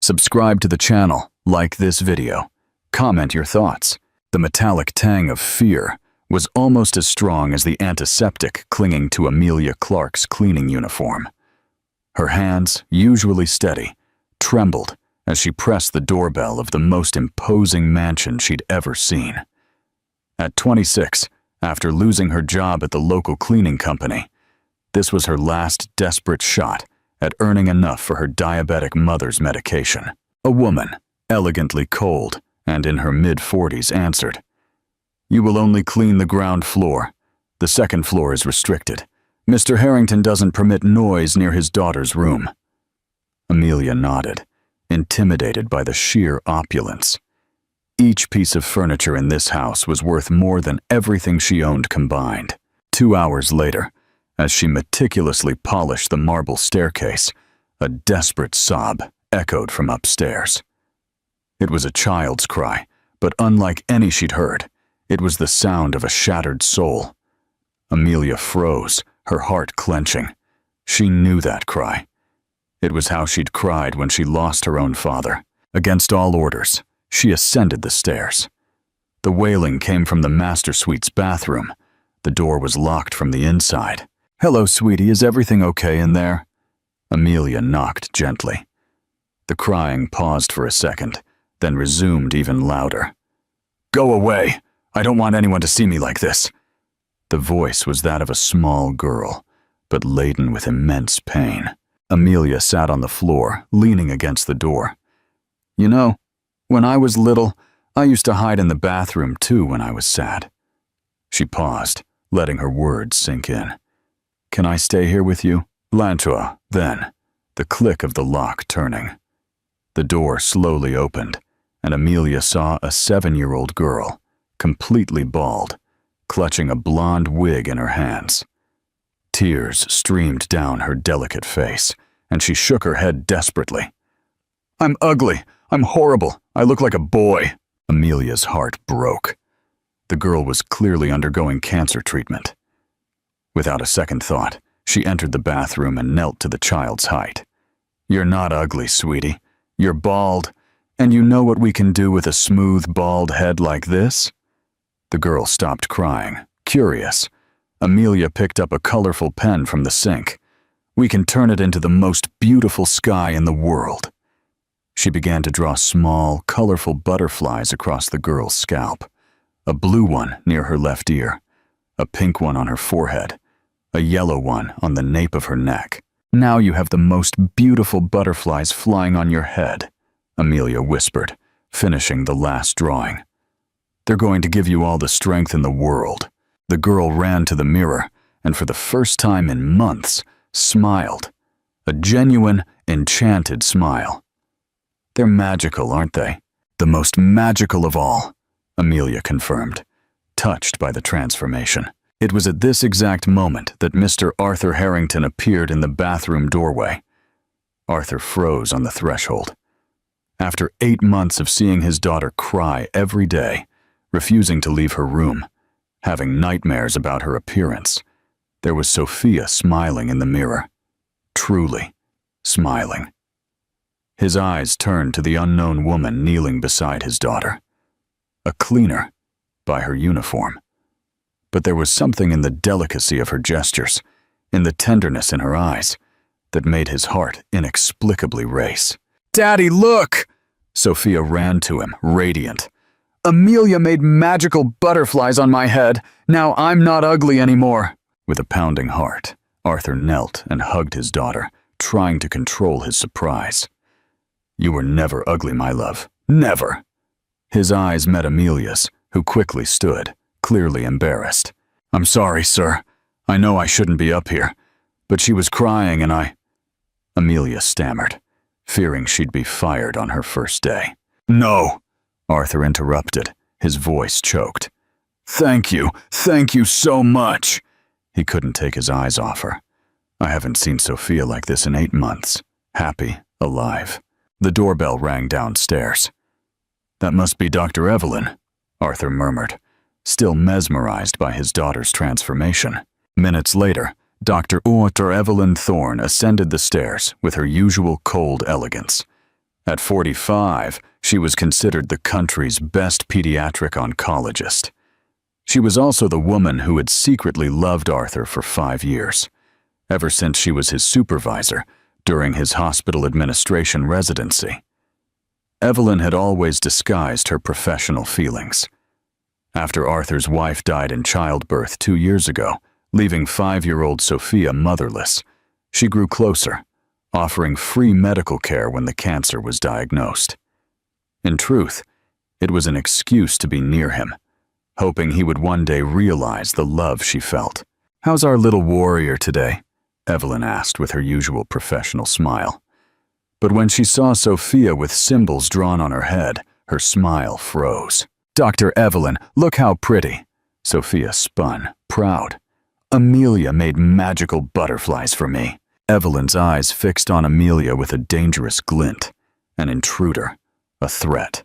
Subscribe to the channel, like this video, comment your thoughts. The metallic tang of fear was almost as strong as the antiseptic clinging to Amelia Clark's cleaning uniform. Her hands, usually steady, trembled as she pressed the doorbell of the most imposing mansion she'd ever seen. At 26, after losing her job at the local cleaning company, this was her last desperate shot at earning enough for her diabetic mother's medication. A woman, elegantly cold and in her mid-40s, answered, "You will only clean the ground floor. The second floor is restricted. Mr. Harrington doesn't permit noise near his daughter's room." Amelia nodded, intimidated by the sheer opulence. Each piece of furniture in this house was worth more than everything she owned combined. 2 hours later, as she meticulously polished the marble staircase, a desperate sob echoed from upstairs. It was a child's cry, but unlike any she'd heard, it was the sound of a shattered soul. Amelia froze, her heart clenching. She knew that cry. It was how she'd cried when she lost her own father. Against all orders, she ascended the stairs. The wailing came from the master suite's bathroom. The door was locked from the inside. "Hello, sweetie, is everything okay in there?" Amelia knocked gently. The crying paused for a second, then resumed even louder. "Go away! I don't want anyone to see me like this." The voice was that of a small girl, but laden with immense pain. Amelia sat on the floor, leaning against the door. "You know, when I was little, I used to hide in the bathroom too when I was sad." She paused, letting her words sink in. "Can I stay here with you?" Lantua, then, the click of the lock turning. The door slowly opened, and Amelia saw a 7-year-old girl, completely bald, clutching a blonde wig in her hands. Tears streamed down her delicate face, and she shook her head desperately. "I'm ugly. I'm horrible. I look like a boy." Amelia's heart broke. The girl was clearly undergoing cancer treatment. Without a second thought, she entered the bathroom and knelt to the child's height. "You're not ugly, sweetie. You're bald, and you know what we can do with a smooth, bald head like this?" The girl stopped crying, curious. Amelia picked up a colorful pen from the sink. "We can turn it into the most beautiful sky in the world." She began to draw small, colorful butterflies across the girl's scalp. A blue one near her left ear, a pink one on her forehead, a yellow one on the nape of her neck. "Now you have the most beautiful butterflies flying on your head," Amelia whispered, finishing the last drawing. "They're going to give you all the strength in the world." The girl ran to the mirror and, for the first time in months, smiled. A genuine, enchanted smile. "They're magical, aren't they?" "The most magical of all," Amelia confirmed, touched by the transformation. It was at this exact moment that Mr. Arthur Harrington appeared in the bathroom doorway. Arthur froze on the threshold. After 8 months of seeing his daughter cry every day, refusing to leave her room, having nightmares about her appearance, there was Sophia smiling in the mirror. Truly smiling. His eyes turned to the unknown woman kneeling beside his daughter. A cleaner, by her uniform. But there was something in the delicacy of her gestures, in the tenderness in her eyes, that made his heart inexplicably race. "Daddy, look!" Sophia ran to him, radiant. "Amelia made magical butterflies on my head. Now I'm not ugly anymore." With a pounding heart, Arthur knelt and hugged his daughter, trying to control his surprise. "You were never ugly, my love. Never." His eyes met Amelia's, who quickly stood, clearly embarrassed. "I'm sorry, sir. I know I shouldn't be up here, but she was crying and I—" Amelia stammered, fearing she'd be fired on her first day. "No," Arthur interrupted, his voice choked. Thank you so much." He couldn't take his eyes off her. "I haven't seen Sophia like this in 8 months. Happy, alive." The doorbell rang downstairs. "That must be Dr. Evelyn," Arthur murmured, still mesmerized by his daughter's transformation. Minutes later, Dr. Evelyn Thorne ascended the stairs with her usual cold elegance. At 45, she was considered the country's best pediatric oncologist. She was also the woman who had secretly loved Arthur for 5 years, ever since she was his supervisor during his hospital administration residency. Evelyn had always disguised her professional feelings. After Arthur's wife died in childbirth 2 years ago, leaving 5-year-old Sophia motherless, she grew closer, offering free medical care when the cancer was diagnosed. In truth, it was an excuse to be near him, hoping he would one day realize the love she felt. "How's our little warrior today?" Evelyn asked with her usual professional smile. But when she saw Sophia with symbols drawn on her head, her smile froze. "Dr. Evelyn, look how pretty." Sophia spun, proud. "Amelia made magical butterflies for me." Evelyn's eyes fixed on Amelia with a dangerous glint, an intruder, a threat.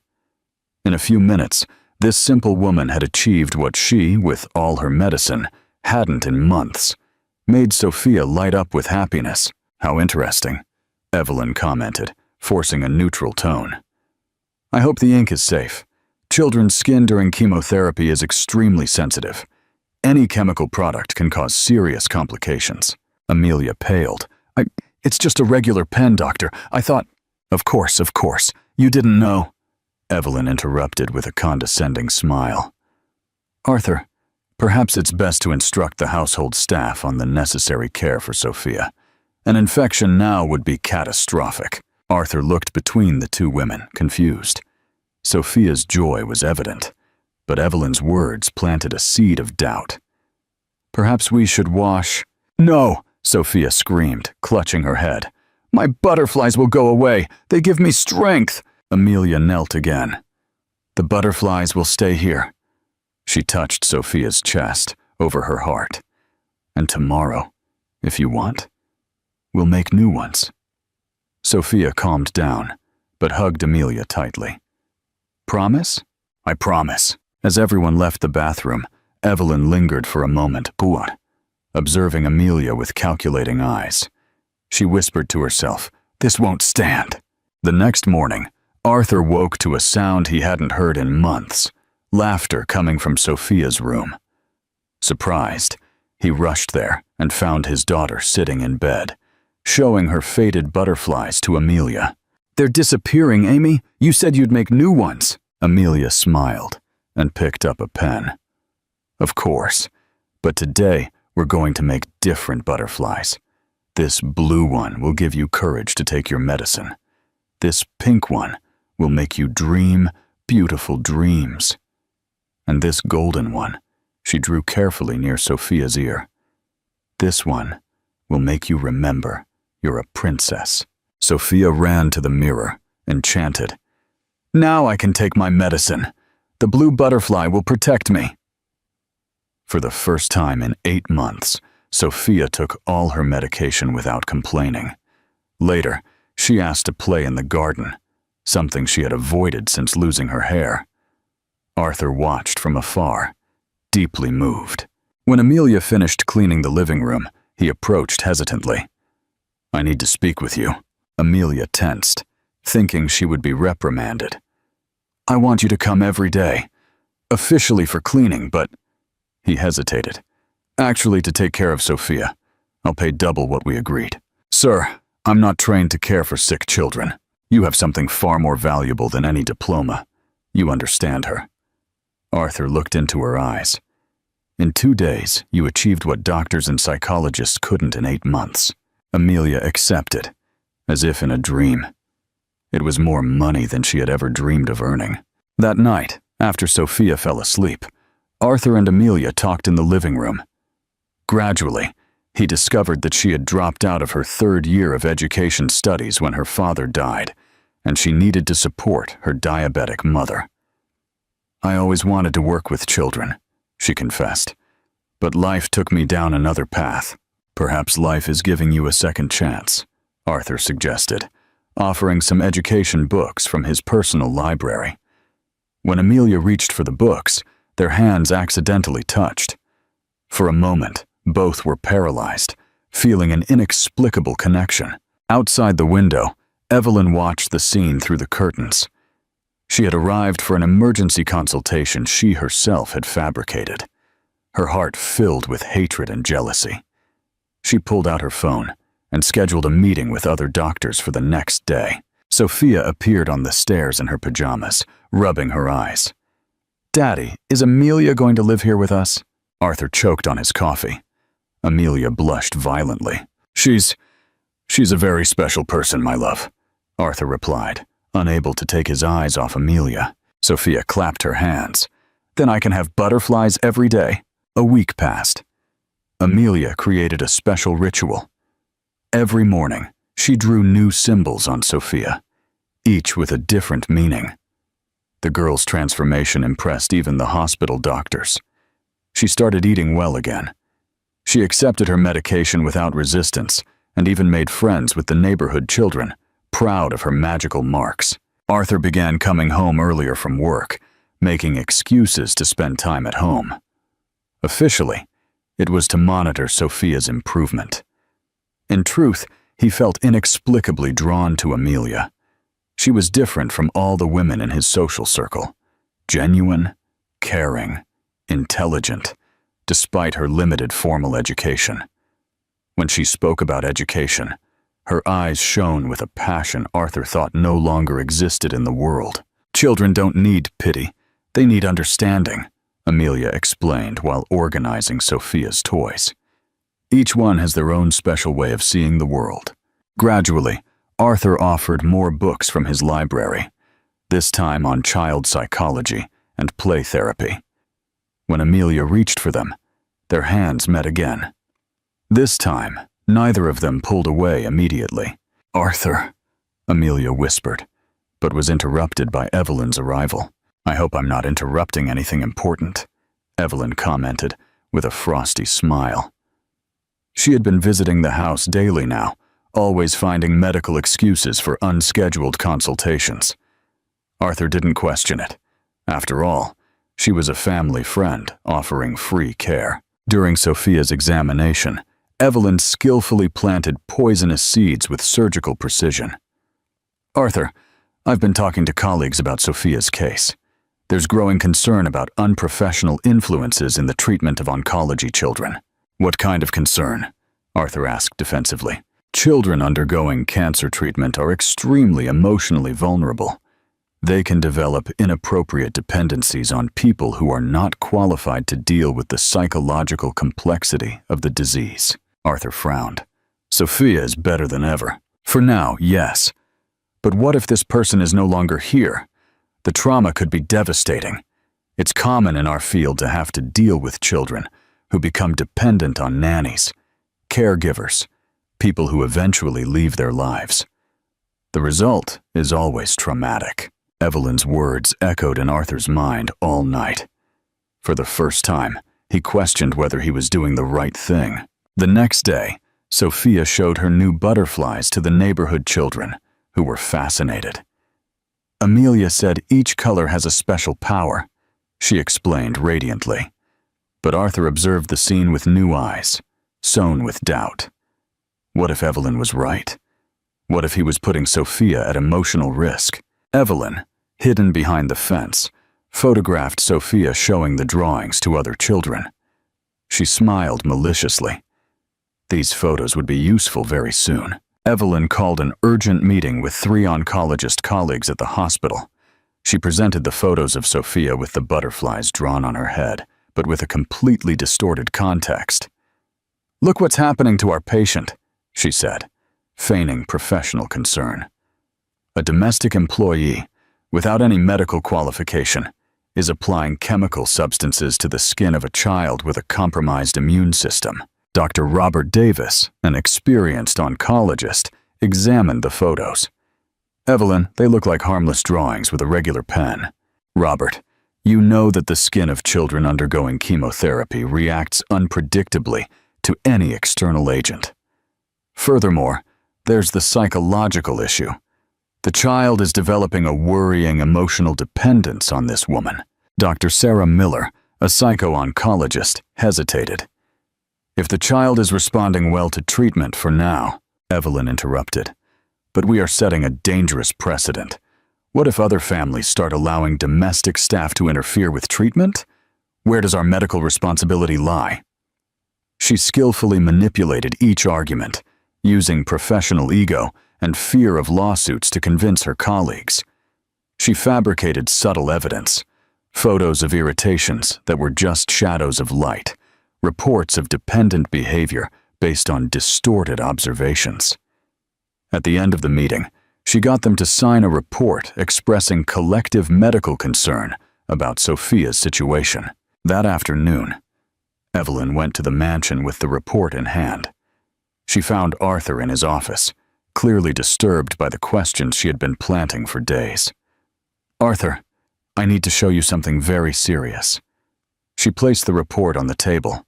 In a few minutes, this simple woman had achieved what she, with all her medicine, hadn't in months, made Sophia light up with happiness. "How interesting," Evelyn commented, forcing a neutral tone. "I hope the ink is safe. Children's skin during chemotherapy is extremely sensitive. Any chemical product can cause serious complications." Amelia paled. It's just a regular pen, doctor. I thought—" Of course. You didn't know," Evelyn interrupted with a condescending smile. "Arthur, perhaps it's best to instruct the household staff on the necessary care for Sophia. An infection now would be catastrophic." Arthur looked between the two women, confused. Sophia's joy was evident, but Evelyn's words planted a seed of doubt. "Perhaps we should wash—" "No!" Sophia screamed, clutching her head. "My butterflies will go away. They give me strength." Amelia knelt again. "The butterflies will stay here." She touched Sophia's chest, over her heart. "And tomorrow, if you want, we'll make new ones." Sophia calmed down, but hugged Amelia tightly. "Promise?" "I promise." As everyone left the bathroom, Evelyn lingered for a moment, observing Amelia with calculating eyes. She whispered to herself, "This won't stand." The next morning, Arthur woke to a sound he hadn't heard in months, laughter coming from Sophia's room. Surprised, he rushed there and found his daughter sitting in bed, showing her faded butterflies to Amelia. "They're disappearing, Amy. You said you'd make new ones." Amelia smiled and picked up a pen. "Of course, but today we're going to make different butterflies. This blue one will give you courage to take your medicine. This pink one will make you dream beautiful dreams. And this golden one," she drew carefully near Sophia's ear, "this one will make you remember you're a princess." Sophia ran to the mirror, enchanted. "Now I can take my medicine. The blue butterfly will protect me." For the first time in 8 months, Sophia took all her medication without complaining. Later, she asked to play in the garden, something she had avoided since losing her hair. Arthur watched from afar, deeply moved. When Amelia finished cleaning the living room, he approached hesitantly. "I need to speak with you." Amelia tensed, thinking she would be reprimanded. "I want you to come every day, officially for cleaning, but—" He hesitated. "Actually, to take care of Sophia. I'll pay double what we agreed." "Sir, I'm not trained to care for sick children. You have something far more valuable than any diploma. You understand her." Arthur looked into her eyes. "In 2 days, you achieved what doctors and psychologists couldn't in 8 months." Amelia accepted, as if in a dream. It was more money than she had ever dreamed of earning. That night, after Sophia fell asleep, Arthur and Amelia talked in the living room. Gradually, he discovered that she had dropped out of her 3rd year of education studies when her father died, and she needed to support her diabetic mother. "I always wanted to work with children," she confessed, "but life took me down another path." "Perhaps life is giving you a second chance," Arthur suggested, offering some education books from his personal library. When Amelia reached for the books, their hands accidentally touched. For a moment, both were paralyzed, feeling an inexplicable connection. Outside the window, Evelyn watched the scene through the curtains. She had arrived for an emergency consultation she herself had fabricated. Her heart filled with hatred and jealousy. She pulled out her phone and scheduled a meeting with other doctors for the next day. Sophia appeared on the stairs in her pajamas, rubbing her eyes. "Daddy, is Amelia going to live here with us?" Arthur choked on his coffee. Amelia blushed violently. She's a very special person, my love," Arthur replied, unable to take his eyes off Amelia. Sophia clapped her hands. "Then I can have butterflies every day." A week passed. Amelia created a special ritual. Every morning, she drew new symbols on Sophia, each with a different meaning. The girl's transformation impressed even the hospital doctors. She started eating well again. She accepted her medication without resistance and even made friends with the neighborhood children, proud of her magical marks. Arthur began coming home earlier from work, making excuses to spend time at home. Officially, it was to monitor Sophia's improvement. In truth, he felt inexplicably drawn to Amelia. She was different from all the women in his social circle. Genuine, caring, intelligent, despite her limited formal education. When she spoke about education, her eyes shone with a passion Arthur thought no longer existed in the world. "Children don't need pity, they need understanding," Amelia explained while organizing Sophia's toys. Each one has their own special way of seeing the world. Gradually, Arthur offered more books from his library, this time on child psychology and play therapy. When Amelia reached for them, their hands met again. This time, neither of them pulled away immediately. "Arthur," Amelia whispered, but was interrupted by Evelyn's arrival. "I hope I'm not interrupting anything important," Evelyn commented with a frosty smile. She had been visiting the house daily now, always finding medical excuses for unscheduled consultations. Arthur didn't question it. After all, she was a family friend offering free care. During Sophia's examination, Evelyn skillfully planted poisonous seeds with surgical precision. "Arthur, I've been talking to colleagues about Sophia's case. There's growing concern about unprofessional influences in the treatment of oncology children." "What kind of concern?" Arthur asked defensively. "Children undergoing cancer treatment are extremely emotionally vulnerable. They can develop inappropriate dependencies on people who are not qualified to deal with the psychological complexity of the disease." Arthur frowned. "Sophia is better than ever. For now, yes. But what if this person is no longer here? The trauma could be devastating. It's common in our field to have to deal with children who become dependent on nannies, caregivers, people who eventually leave their lives. The result is always traumatic." Evelyn's words echoed in Arthur's mind all night. For the first time, he questioned whether he was doing the right thing. The next day, Sophia showed her new butterflies to the neighborhood children, who were fascinated. "Amelia said each color has a special power," she explained radiantly. But Arthur observed the scene with new eyes, sown with doubt. What if Evelyn was right? What if he was putting Sophia at emotional risk? Evelyn, hidden behind the fence, photographed Sophia showing the drawings to other children. She smiled maliciously. These photos would be useful very soon. Evelyn called an urgent meeting with 3 oncologist colleagues at the hospital. She presented the photos of Sophia with the butterflies drawn on her head, but with a completely distorted context. "Look what's happening to our patient," she said, feigning professional concern. A domestic employee, without any medical qualification, is applying chemical substances to the skin of a child with a compromised immune system. Dr. Robert Davis, an experienced oncologist, examined the photos. "Evelyn, they look like harmless drawings with a regular pen." "Robert, you know that the skin of children undergoing chemotherapy reacts unpredictably to any external agent. Furthermore, there's the psychological issue. The child is developing a worrying emotional dependence on this woman." Dr. Sarah Miller, a psycho-oncologist, hesitated. "If the child is responding well to treatment for now," Evelyn interrupted, But we are setting a dangerous precedent. What if other families start allowing domestic staff to interfere with treatment? Where does our medical responsibility lie? She skillfully manipulated each argument, using professional ego and fear of lawsuits to convince her colleagues. She fabricated subtle evidence, photos of irritations that were just shadows of light, reports of dependent behavior based on distorted observations. At the end of the meeting, she got them to sign a report expressing collective medical concern about Sophia's situation. That afternoon, Evelyn went to the mansion with the report in hand. She found Arthur in his office, clearly disturbed by the questions she had been planting for days. "Arthur, I need to show you something very serious." She placed the report on the table.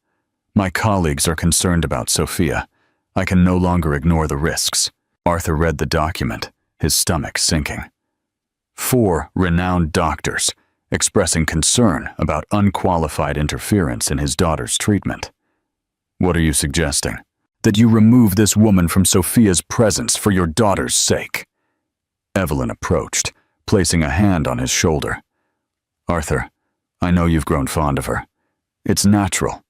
"My colleagues are concerned about Sophia. I can no longer ignore the risks." Arthur read the document, his stomach sinking. 4 renowned doctors expressing concern about unqualified interference in his daughter's treatment. "What are you suggesting?" "That you remove this woman from Sophia's presence for your daughter's sake." Evelyn approached, placing a hand on his shoulder. "Arthur, I know you've grown fond of her. It's natural.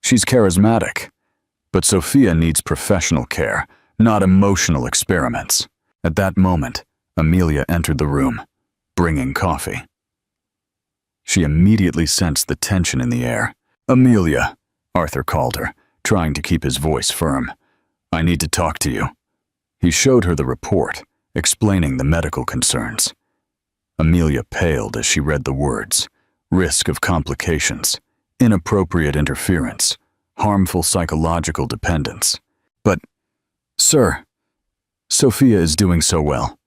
She's charismatic. But Sophia needs professional care, not emotional experiments." At that moment, Amelia entered the room, bringing coffee. She immediately sensed the tension in the air. "Amelia," Arthur called her, trying to keep his voice firm. "I need to talk to you." He showed her the report, explaining the medical concerns. Amelia paled as she read the words: risk of complications, inappropriate interference, harmful psychological dependence. "But, sir, Sophia is doing so well.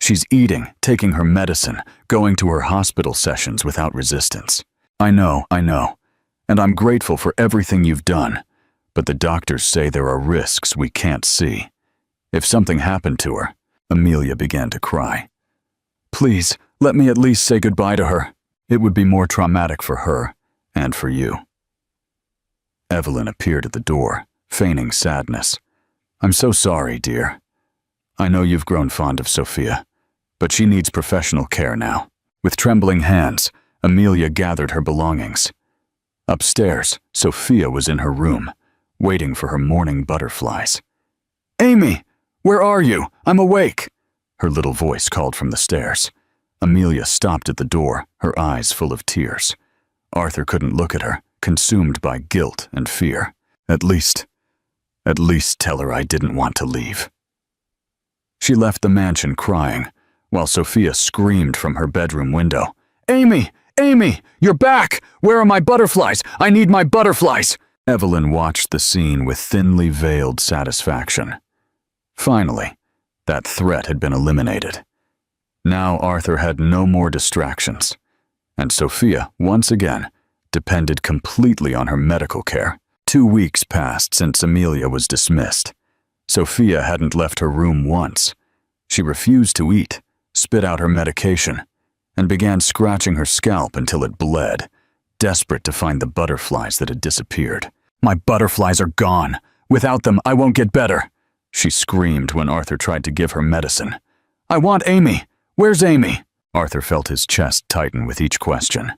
She's eating, taking her medicine, going to her hospital sessions without resistance." I know, and I'm grateful for everything you've done, but the doctors say there are risks we can't see. If something happened to her," Amelia began to cry. "Please, let me at least say goodbye to her. It would be more traumatic for her and for you." Evelyn appeared at the door, feigning sadness. "I'm so sorry, dear. I know you've grown fond of Sophia, but she needs professional care now." With trembling hands, Amelia gathered her belongings. Upstairs, Sophia was in her room, waiting for her morning butterflies. "Amy, where are you? I'm awake," her little voice called from the stairs. Amelia stopped at the door, her eyes full of tears. Arthur couldn't look at her, consumed by guilt and fear. At least tell her I didn't want to leave." She left the mansion crying, while Sophia screamed from her bedroom window. "Amy! Amy! You're back! Where are my butterflies? I need my butterflies!" Evelyn watched the scene with thinly veiled satisfaction. Finally, that threat had been eliminated. Now Arthur had no more distractions, and Sophia, once again, depended completely on her medical care. 2 weeks passed since Amelia was dismissed. Sophia hadn't left her room once. She refused to eat, spit out her medication, and began scratching her scalp until it bled, desperate to find the butterflies that had disappeared. "My butterflies are gone. Without them, I won't get better," she screamed when Arthur tried to give her medicine. "I want Amy. Where's Amy?" Arthur felt his chest tighten with each question.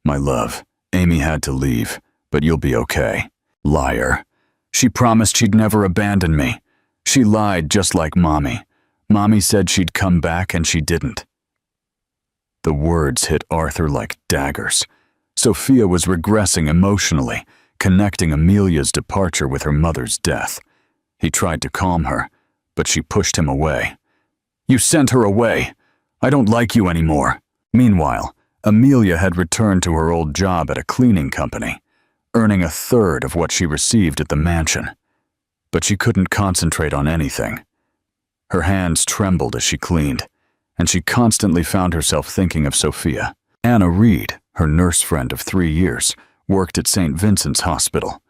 "My love, Amy had to leave, but you'll be okay." "Liar. She promised she'd never abandon me. She lied just like Mommy. Mommy said she'd come back and she didn't." The words hit Arthur like daggers. Sophia was regressing emotionally, connecting Amelia's departure with her mother's death. He tried to calm her, but she pushed him away. "You sent her away. I don't like you anymore." Meanwhile, Amelia had returned to her old job at a cleaning company, earning 1/3 of what she received at the mansion. But she couldn't concentrate on anything. Her hands trembled as she cleaned, and she constantly found herself thinking of Sophia. Anna Reed, her nurse friend of 3 years, worked at St. Vincent's Hospital,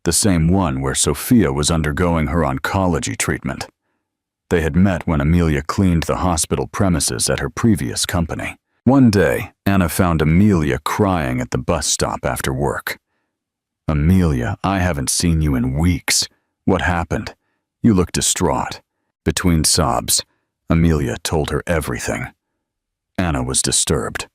the same one where Sophia was undergoing her oncology treatment. They had met when Amelia cleaned the hospital premises at her previous company. One day, Anna found Amelia crying at the bus stop after work. "Amelia, I haven't seen you in weeks. What happened? You look distraught." Between sobs, Amelia told her everything. Anna was disturbed.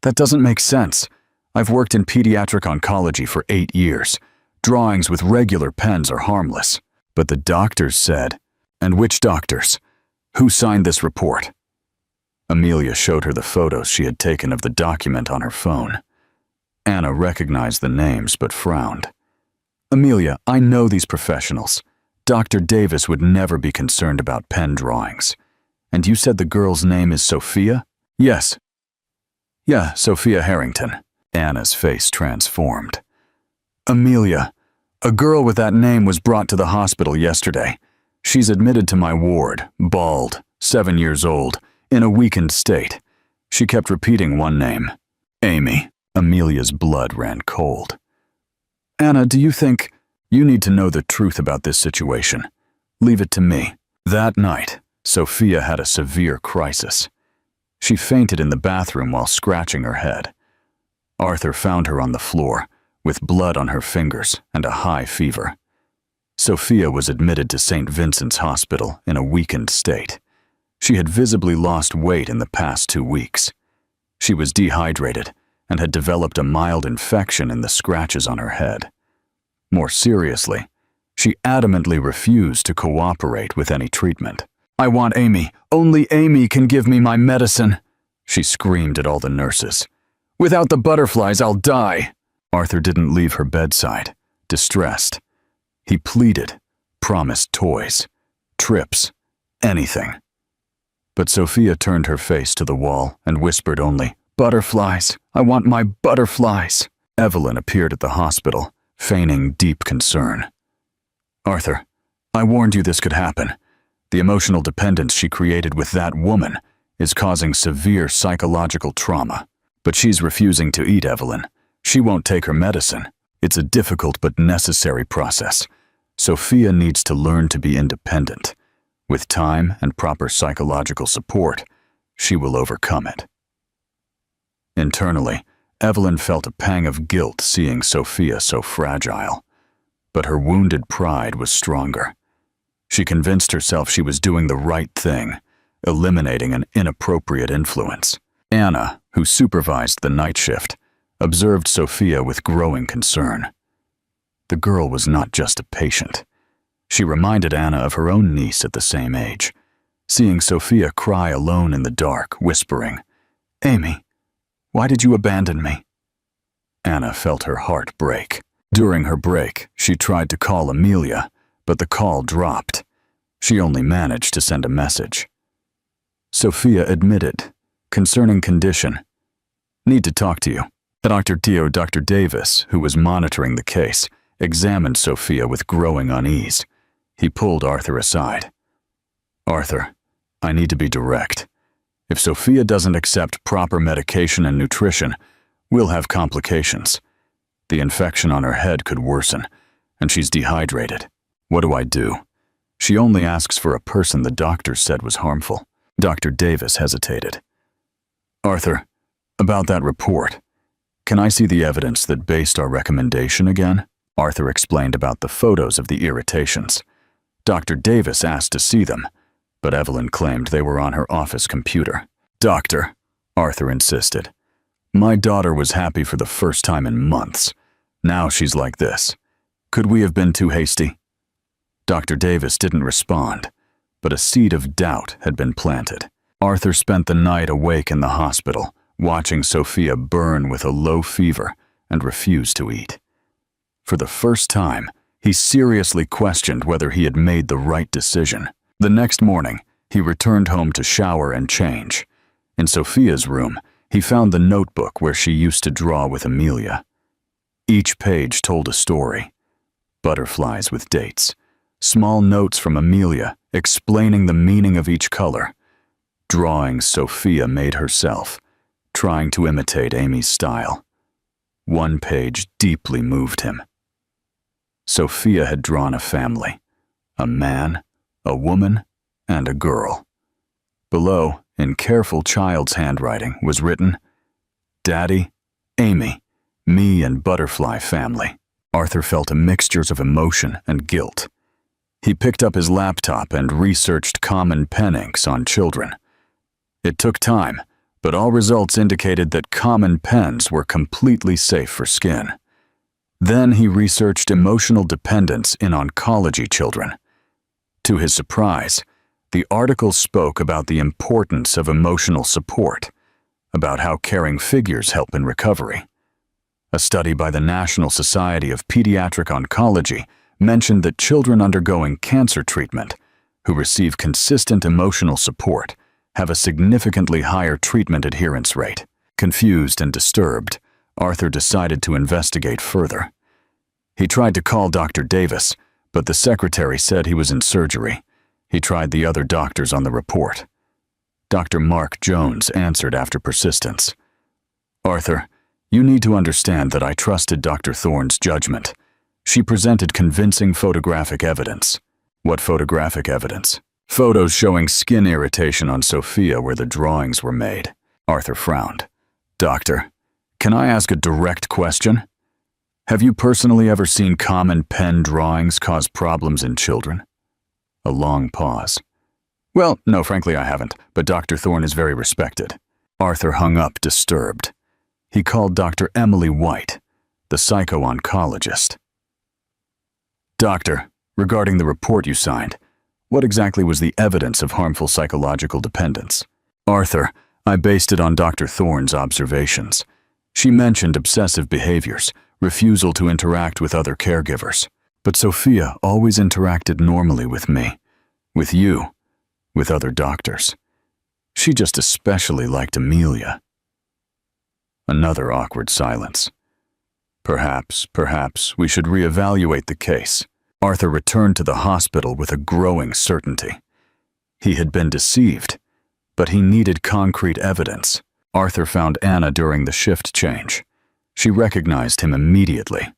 "That doesn't make sense. I've worked in pediatric oncology for 8 years. Drawings with regular pens are harmless." "But the doctors said..." "And which doctors? Who signed this report?" Amelia showed her the photos she had taken of the document on her phone. Anna recognized the names but frowned. "Amelia, I know these professionals. Dr. Davis would never be concerned about pen drawings. And you said the girl's name is Sophia?" "Yes." "Yeah, Sophia Harrington." Anna's face transformed. "Amelia, a girl with that name was brought to the hospital yesterday. She's admitted to my ward, bald, 7 years old, in a weakened state. She kept repeating one name, Amy." Amelia's blood ran cold. "Anna, do you think you need to know the truth about this situation? Leave it to me." That night, Sophia had a severe crisis. She fainted in the bathroom while scratching her head. Arthur found her on the floor, with blood on her fingers and a high fever. Sophia was admitted to St. Vincent's Hospital in a weakened state. She had visibly lost weight in the past 2 weeks. She was dehydrated and had developed a mild infection in the scratches on her head. More seriously, she adamantly refused to cooperate with any treatment. "I want Amy. Only Amy can give me my medicine," she screamed at all the nurses. "Without the butterflies, I'll die." Arthur didn't leave her bedside, distressed. He pleaded, promised toys, trips, anything. But Sophia turned her face to the wall and whispered only, "Butterflies. I want my butterflies." Evelyn appeared at the hospital, feigning deep concern. "Arthur, I warned you this could happen. The emotional dependence she created with that woman is causing severe psychological trauma. But she's refusing to eat, Evelyn. She won't take her medicine. It's a difficult but necessary process. Sophia needs to learn to be independent. With time and proper psychological support, she will overcome it." Internally, Evelyn felt a pang of guilt seeing Sophia so fragile. But her wounded pride was stronger. She convinced herself she was doing the right thing, eliminating an inappropriate influence. Anna, who supervised the night shift, observed Sophia with growing concern. The girl was not just a patient. She reminded Anna of her own niece at the same age, seeing Sophia cry alone in the dark, whispering, "Amy, why did you abandon me?" Anna felt her heart break. During her break, she tried to call Amelia, but the call dropped. She only managed to send a message. Sophia admitted, concerning condition, "Need to talk to you." Dr. Davis, who was monitoring the case, examined Sophia with growing unease. He pulled Arthur aside. "Arthur, I need to be direct. If Sophia doesn't accept proper medication and nutrition, we'll have complications. The infection on her head could worsen, and she's dehydrated. What do I do? She only asks for a person the doctor said was harmful." Dr. Davis hesitated. "Arthur, about that report, can I see the evidence that based our recommendation again?" Arthur explained about the photos of the irritations. Dr. Davis asked to see them, but Evelyn claimed they were on her office computer. "Doctor," Arthur insisted, "my daughter was happy for the first time in months. Now she's like this. Could we have been too hasty?" Dr. Davis didn't respond, but a seed of doubt had been planted. Arthur spent the night awake in the hospital, watching Sophia burn with a low fever and refuse to eat. For the first time, he seriously questioned whether he had made the right decision. The next morning, he returned home to shower and change. In Sophia's room, he found the notebook where she used to draw with Amelia. Each page told a story. Butterflies with dates, small notes from Amelia explaining the meaning of each color, drawings Sophia made herself, trying to imitate Amy's style. One page deeply moved him. Sophia had drawn a family, a man, a woman, and a girl. Below, in careful child's handwriting, was written, "Daddy, Amy, me and Butterfly family." Arthur felt a mixture of emotion and guilt. He picked up his laptop and researched common pen inks on children. It took time, but all results indicated that common pens were completely safe for skin. Then he researched emotional dependence in oncology children. To his surprise, the article spoke about the importance of emotional support, about how caring figures help in recovery. A study by the National Society of Pediatric Oncology mentioned that children undergoing cancer treatment who receive consistent emotional support have a significantly higher treatment adherence rate. Confused and disturbed, Arthur decided to investigate further. He tried to call Dr. Davis, but the secretary said he was in surgery. He tried the other doctors on the report. Dr. Mark Jones answered after persistence. "Arthur, you need to understand that I trusted Dr. Thorne's judgment. She presented convincing photographic evidence." "What photographic evidence?" "Photos showing skin irritation on Sophia where the drawings were made." Arthur frowned. "Doctor, can I ask a direct question? Have you personally ever seen common pen drawings cause problems in children?" A long pause. "Well, no, frankly I haven't, but Dr. Thorne is very respected." Arthur hung up, disturbed. He called Dr. Emily White, the psycho-oncologist. "Doctor, regarding the report you signed, what exactly was the evidence of harmful psychological dependence?" "Arthur, I based it on Dr. Thorne's observations. She mentioned obsessive behaviors, refusal to interact with other caregivers. But Sophia always interacted normally with me, with you, with other doctors. She just especially liked Amelia." Another awkward silence. Perhaps we should reevaluate the case." Arthur returned to the hospital with a growing certainty. He had been deceived, but he needed concrete evidence. Arthur found Anna during the shift change. She recognized him immediately.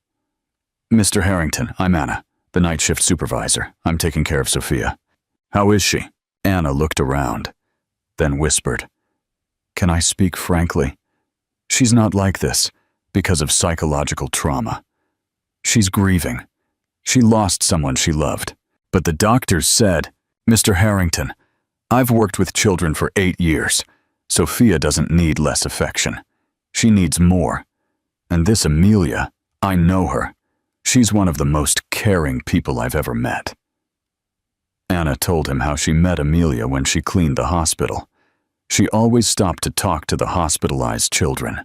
"Mr. Harrington, I'm Anna, the night shift supervisor. I'm taking care of Sophia." "How is she?" Anna looked around, then whispered, "Can I speak frankly? She's not like this because of psychological trauma. She's grieving. She lost someone she loved. But the doctors said, Mr. Harrington, I've worked with children for 8 years. Sophia doesn't need less affection. She needs more. And this Amelia, I know her. She's one of the most caring people I've ever met." Anna told him how she met Amelia when she cleaned the hospital. She always stopped to talk to the hospitalized children.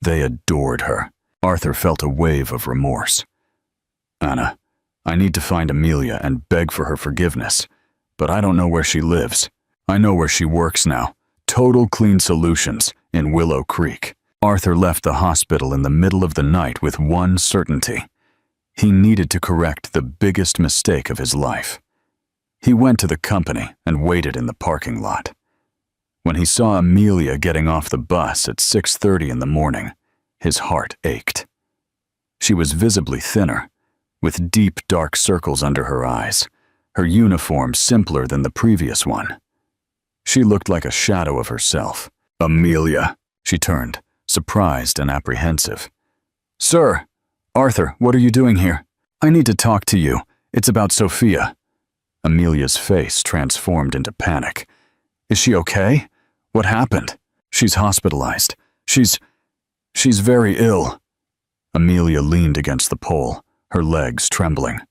They adored her. Arthur felt a wave of remorse. "Anna, I need to find Amelia and beg for her forgiveness, but I don't know where she lives. I know where she works now. Total Clean Solutions in Willow Creek." Arthur left the hospital in the middle of the night with one certainty. He needed to correct the biggest mistake of his life. He went to the company and waited in the parking lot. When he saw Amelia getting off the bus at 6:30 in the morning, his heart ached. She was visibly thinner, with deep dark circles under her eyes, her uniform simpler than the previous one. She looked like a shadow of herself. "Amelia," she turned, surprised and apprehensive. "Sir, Arthur, what are you doing here? I need to talk to you. It's about Sophia." Amelia's face transformed into panic. "Is she okay? What happened?" "She's hospitalized. She's very ill." Amelia leaned against the pole, her legs trembling.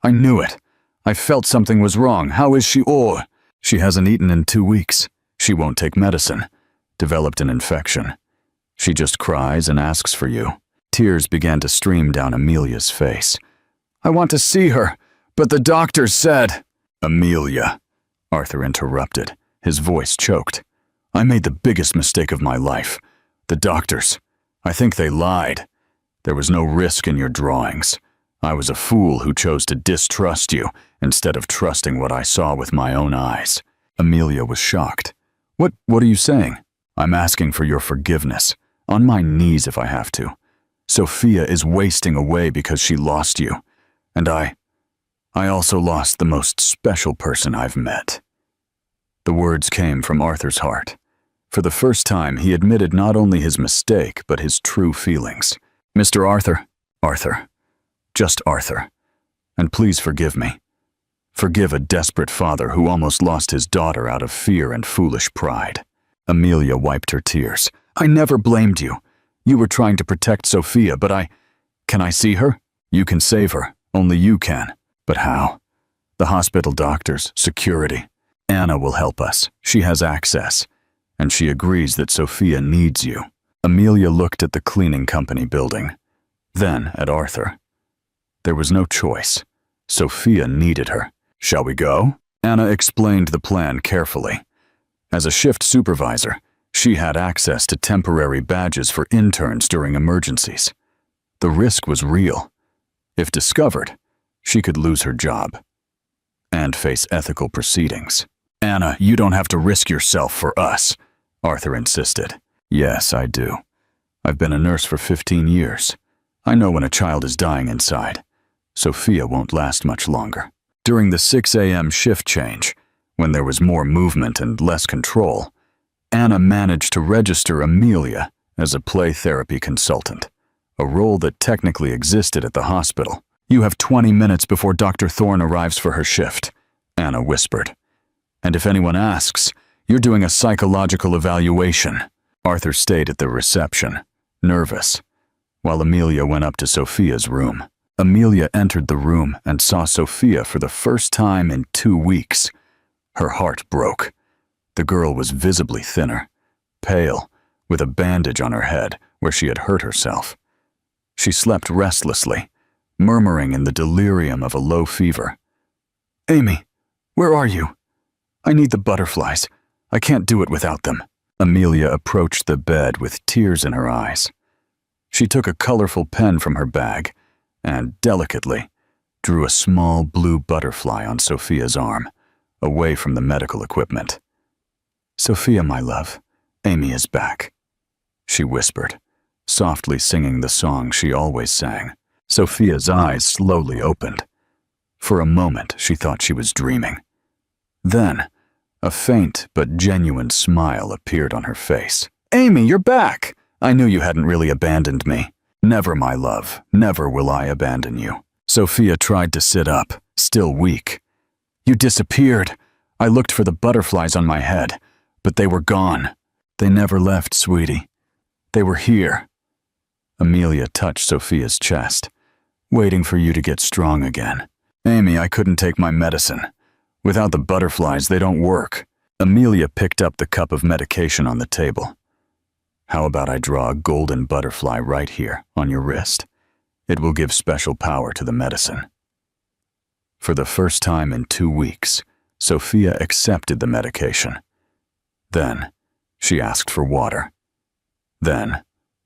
"I knew it. I felt something was wrong. How is she? Oh, she hasn't eaten in 2 weeks. She won't take medicine. Developed an infection. She just cries and asks for you." Tears began to stream down Amelia's face. "I want to see her, but the doctors said—" "Amelia," Arthur interrupted, his voice choked. "I made the biggest mistake of my life. The doctors, I think they lied. There was no risk in your drawings. I was a fool who chose to distrust you instead of trusting what I saw with my own eyes." Amelia was shocked. What are you saying?" "I'm asking for your forgiveness, on my knees if I have to. Sophia is wasting away because she lost you, and I also lost the most special person I've met." The words came from Arthur's heart. For the first time, he admitted not only his mistake, but his true feelings. "Mr. Arthur, just Arthur, and please forgive me. Forgive a desperate father who almost lost his daughter out of fear and foolish pride. Amelia wiped her tears. I never blamed you. You were trying to protect Sophia, but Can I see her? You can save her. Only you can. But how? The hospital doctors, security. Anna will help us. She has access. And she agrees that Sophia needs you. Amelia looked at the cleaning company building, then at Arthur. There was no choice. Sophia needed her. Shall we go? Anna explained the plan carefully. As a shift supervisor, she had access to temporary badges for interns during emergencies. The risk was real. If discovered, she could lose her job and face ethical proceedings. Anna, you don't have to risk yourself for us, Arthur insisted. Yes, I do. I've been a nurse for 15 years. I know when a child is dying inside. Sophia won't last much longer. During the 6 a.m. shift change, when there was more movement and less control, Anna managed to register Amelia as a play therapy consultant, a role that technically existed at the hospital. You have 20 minutes before Dr. Thorne arrives for her shift, Anna whispered. And if anyone asks, you're doing a psychological evaluation. Arthur stayed at the reception, nervous, while Amelia went up to Sophia's room. Amelia entered the room and saw Sophia for the first time in 2 weeks. Her heart broke. The girl was visibly thinner, pale, with a bandage on her head where she had hurt herself. She slept restlessly, murmuring in the delirium of a low fever. Amy, where are you? I need the butterflies. I can't do it without them. Amelia approached the bed with tears in her eyes. She took a colorful pen from her bag and, delicately, drew a small blue butterfly on Sophia's arm, away from the medical equipment. Sophia, my love, Amy is back, she whispered, softly singing the song she always sang. Sophia's eyes slowly opened. For a moment, she thought she was dreaming. Then, a faint but genuine smile appeared on her face. Amy, you're back! I knew you hadn't really abandoned me. Never, my love, never will I abandon you. Sophia tried to sit up, still weak. You disappeared. I looked for the butterflies on my head, but they were gone. They never left, sweetie. They were here. Amelia touched Sophia's chest, waiting for you to get strong again. Amy, I couldn't take my medicine. Without the butterflies, they don't work. Amelia picked up the cup of medication on the table. How about I draw a golden butterfly right here, on your wrist? It will give special power to the medicine. For the first time in 2 weeks, Sophia accepted the medication. Then, she asked for water. Then,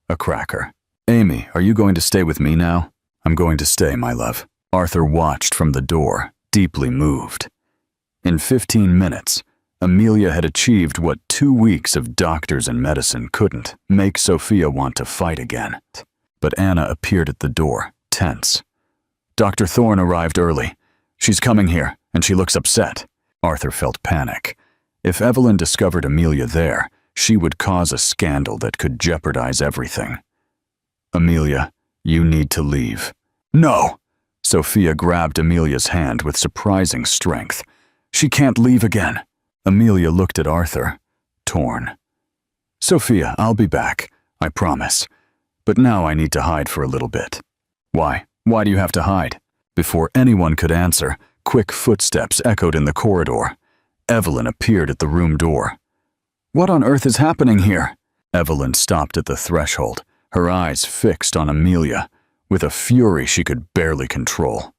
a cracker. Amy, are you going to stay with me now? I'm going to stay, my love. Arthur watched from the door, deeply moved. In 15 minutes, Amelia had achieved what 2 weeks of doctors and medicine couldn't, make Sophia want to fight again. But Anna appeared at the door, tense. Dr. Thorne arrived early. She's coming here, and she looks upset. Arthur felt panic. If Evelyn discovered Amelia there, she would cause a scandal that could jeopardize everything. Amelia, you need to leave. No! Sophia grabbed Amelia's hand with surprising strength. She can't leave again. Amelia looked at Arthur, torn. Sophia, I'll be back, I promise. But now I need to hide for a little bit. Why? Why do you have to hide? Before anyone could answer, quick footsteps echoed in the corridor. Evelyn appeared at the room door. What on earth is happening here? Evelyn stopped at the threshold, her eyes fixed on Amelia, with a fury she could barely control.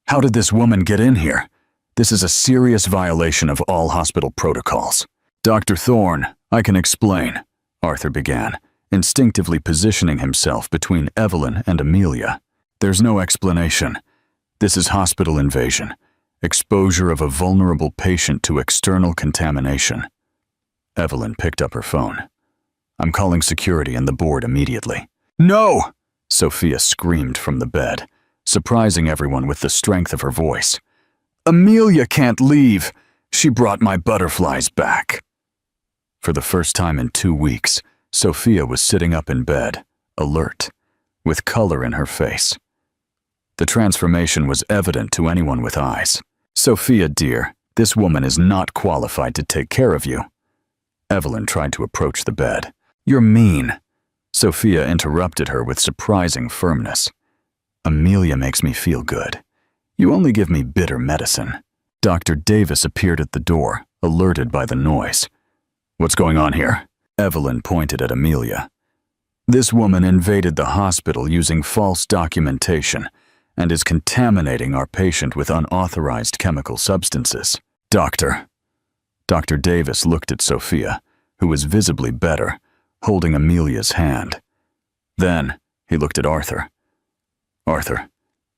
How did this woman get in here? This is a serious violation of all hospital protocols. Dr. Thorne, I can explain, Arthur began, instinctively positioning himself between Evelyn and Amelia. There's no explanation. This is hospital invasion, exposure of a vulnerable patient to external contamination. Evelyn picked up her phone. I'm calling security and the board immediately. No! Sophia screamed from the bed, surprising everyone with the strength of her voice. Amelia can't leave. She brought my butterflies back. For the first time in 2 weeks, Sophia was sitting up in bed, alert, with color in her face. The transformation was evident to anyone with eyes. Sophia, dear, this woman is not qualified to take care of you. Evelyn tried to approach the bed. You're mean. Sophia interrupted her with surprising firmness. Amelia makes me feel good. You only give me bitter medicine. Dr. Davis appeared at the door, alerted by the noise. What's going on here? Evelyn pointed at Amelia. This woman invaded the hospital using false documentation and is contaminating our patient with unauthorized chemical substances. Doctor. Dr. Davis looked at Sophia, who was visibly better, holding Amelia's hand. Then he looked at Arthur. Arthur,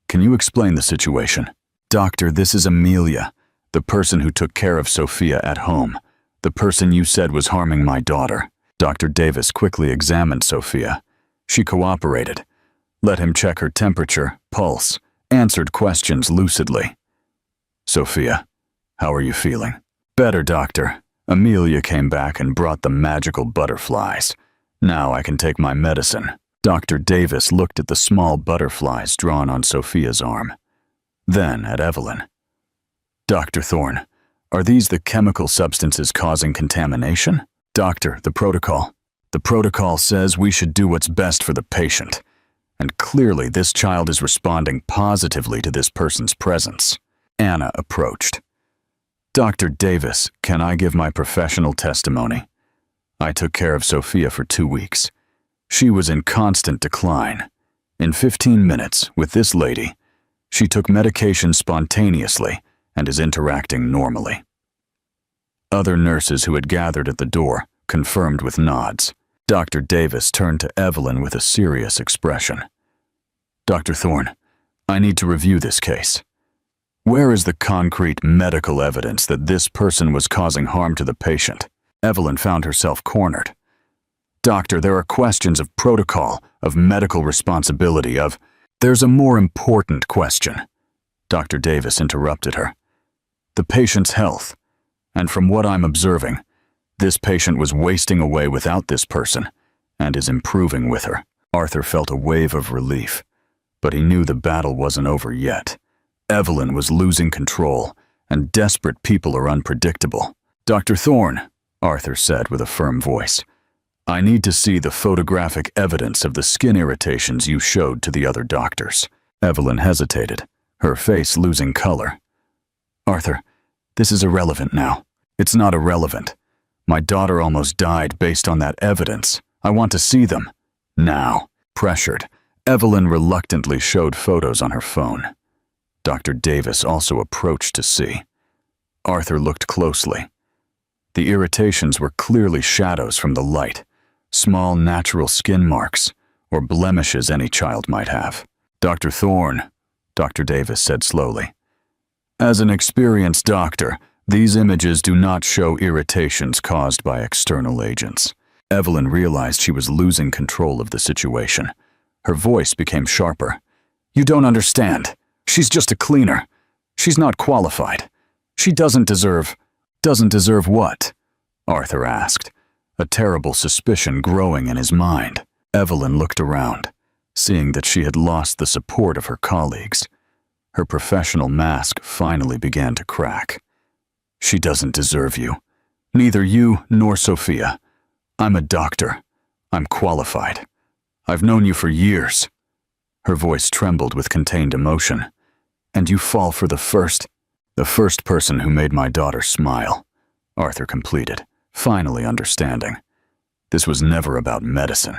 can you explain the situation? Doctor, this is Amelia, the person who took care of Sophia at home, the person you said was harming my daughter. Dr. Davis quickly examined Sophia. She cooperated, let him check her temperature, pulse, answered questions lucidly. Sophia, how are you feeling? Better, doctor. Amelia came back and brought the magical butterflies. Now I can take my medicine. Dr. Davis looked at the small butterflies drawn on Sophia's arm. Then at Evelyn. Dr. Thorne, are these the chemical substances causing contamination? Doctor, the protocol. The protocol says we should do what's best for the patient. And clearly this child is responding positively to this person's presence. Anna approached. Dr. Davis, can I give my professional testimony? I took care of Sophia for 2 weeks. She was in constant decline. In 15 minutes, with this lady, she took medication spontaneously and is interacting normally. Other nurses who had gathered at the door confirmed with nods. Dr. Davis turned to Evelyn with a serious expression. Dr. Thorne, I need to review this case. Where is the concrete medical evidence that this person was causing harm to the patient? Evelyn found herself cornered. Doctor, there are questions of protocol, of medical responsibility, of... There's a more important question. Dr. Davis interrupted her. The patient's health. And from what I'm observing, this patient was wasting away without this person and is improving with her. Arthur felt a wave of relief, but he knew the battle wasn't over yet. Evelyn was losing control, and desperate people are unpredictable. Dr. Thorne, Arthur said with a firm voice, I need to see the photographic evidence of the skin irritations you showed to the other doctors. Evelyn hesitated, her face losing color. Arthur, this is irrelevant now. It's not irrelevant. My daughter almost died based on that evidence. I want to see them. Now. Pressured, Evelyn reluctantly showed photos on her phone. Dr. Davis also approached to see. Arthur looked closely. The irritations were clearly shadows from the light, small natural skin marks, or blemishes any child might have. Dr. Thorne, Dr. Davis said slowly. As an experienced doctor, these images do not show irritations caused by external agents. Evelyn realized she was losing control of the situation. Her voice became sharper. You don't understand. She's just a cleaner. She's not qualified. She doesn't deserve... Doesn't deserve what? Arthur asked, a terrible suspicion growing in his mind. Evelyn looked around, seeing that she had lost the support of her colleagues. Her professional mask finally began to crack. She doesn't deserve you. Neither you nor Sophia. I'm a doctor. I'm qualified. I've known you for years. Her voice trembled with contained emotion. And you fall for the first person who made my daughter smile, Arthur completed, finally understanding. This was never about medicine.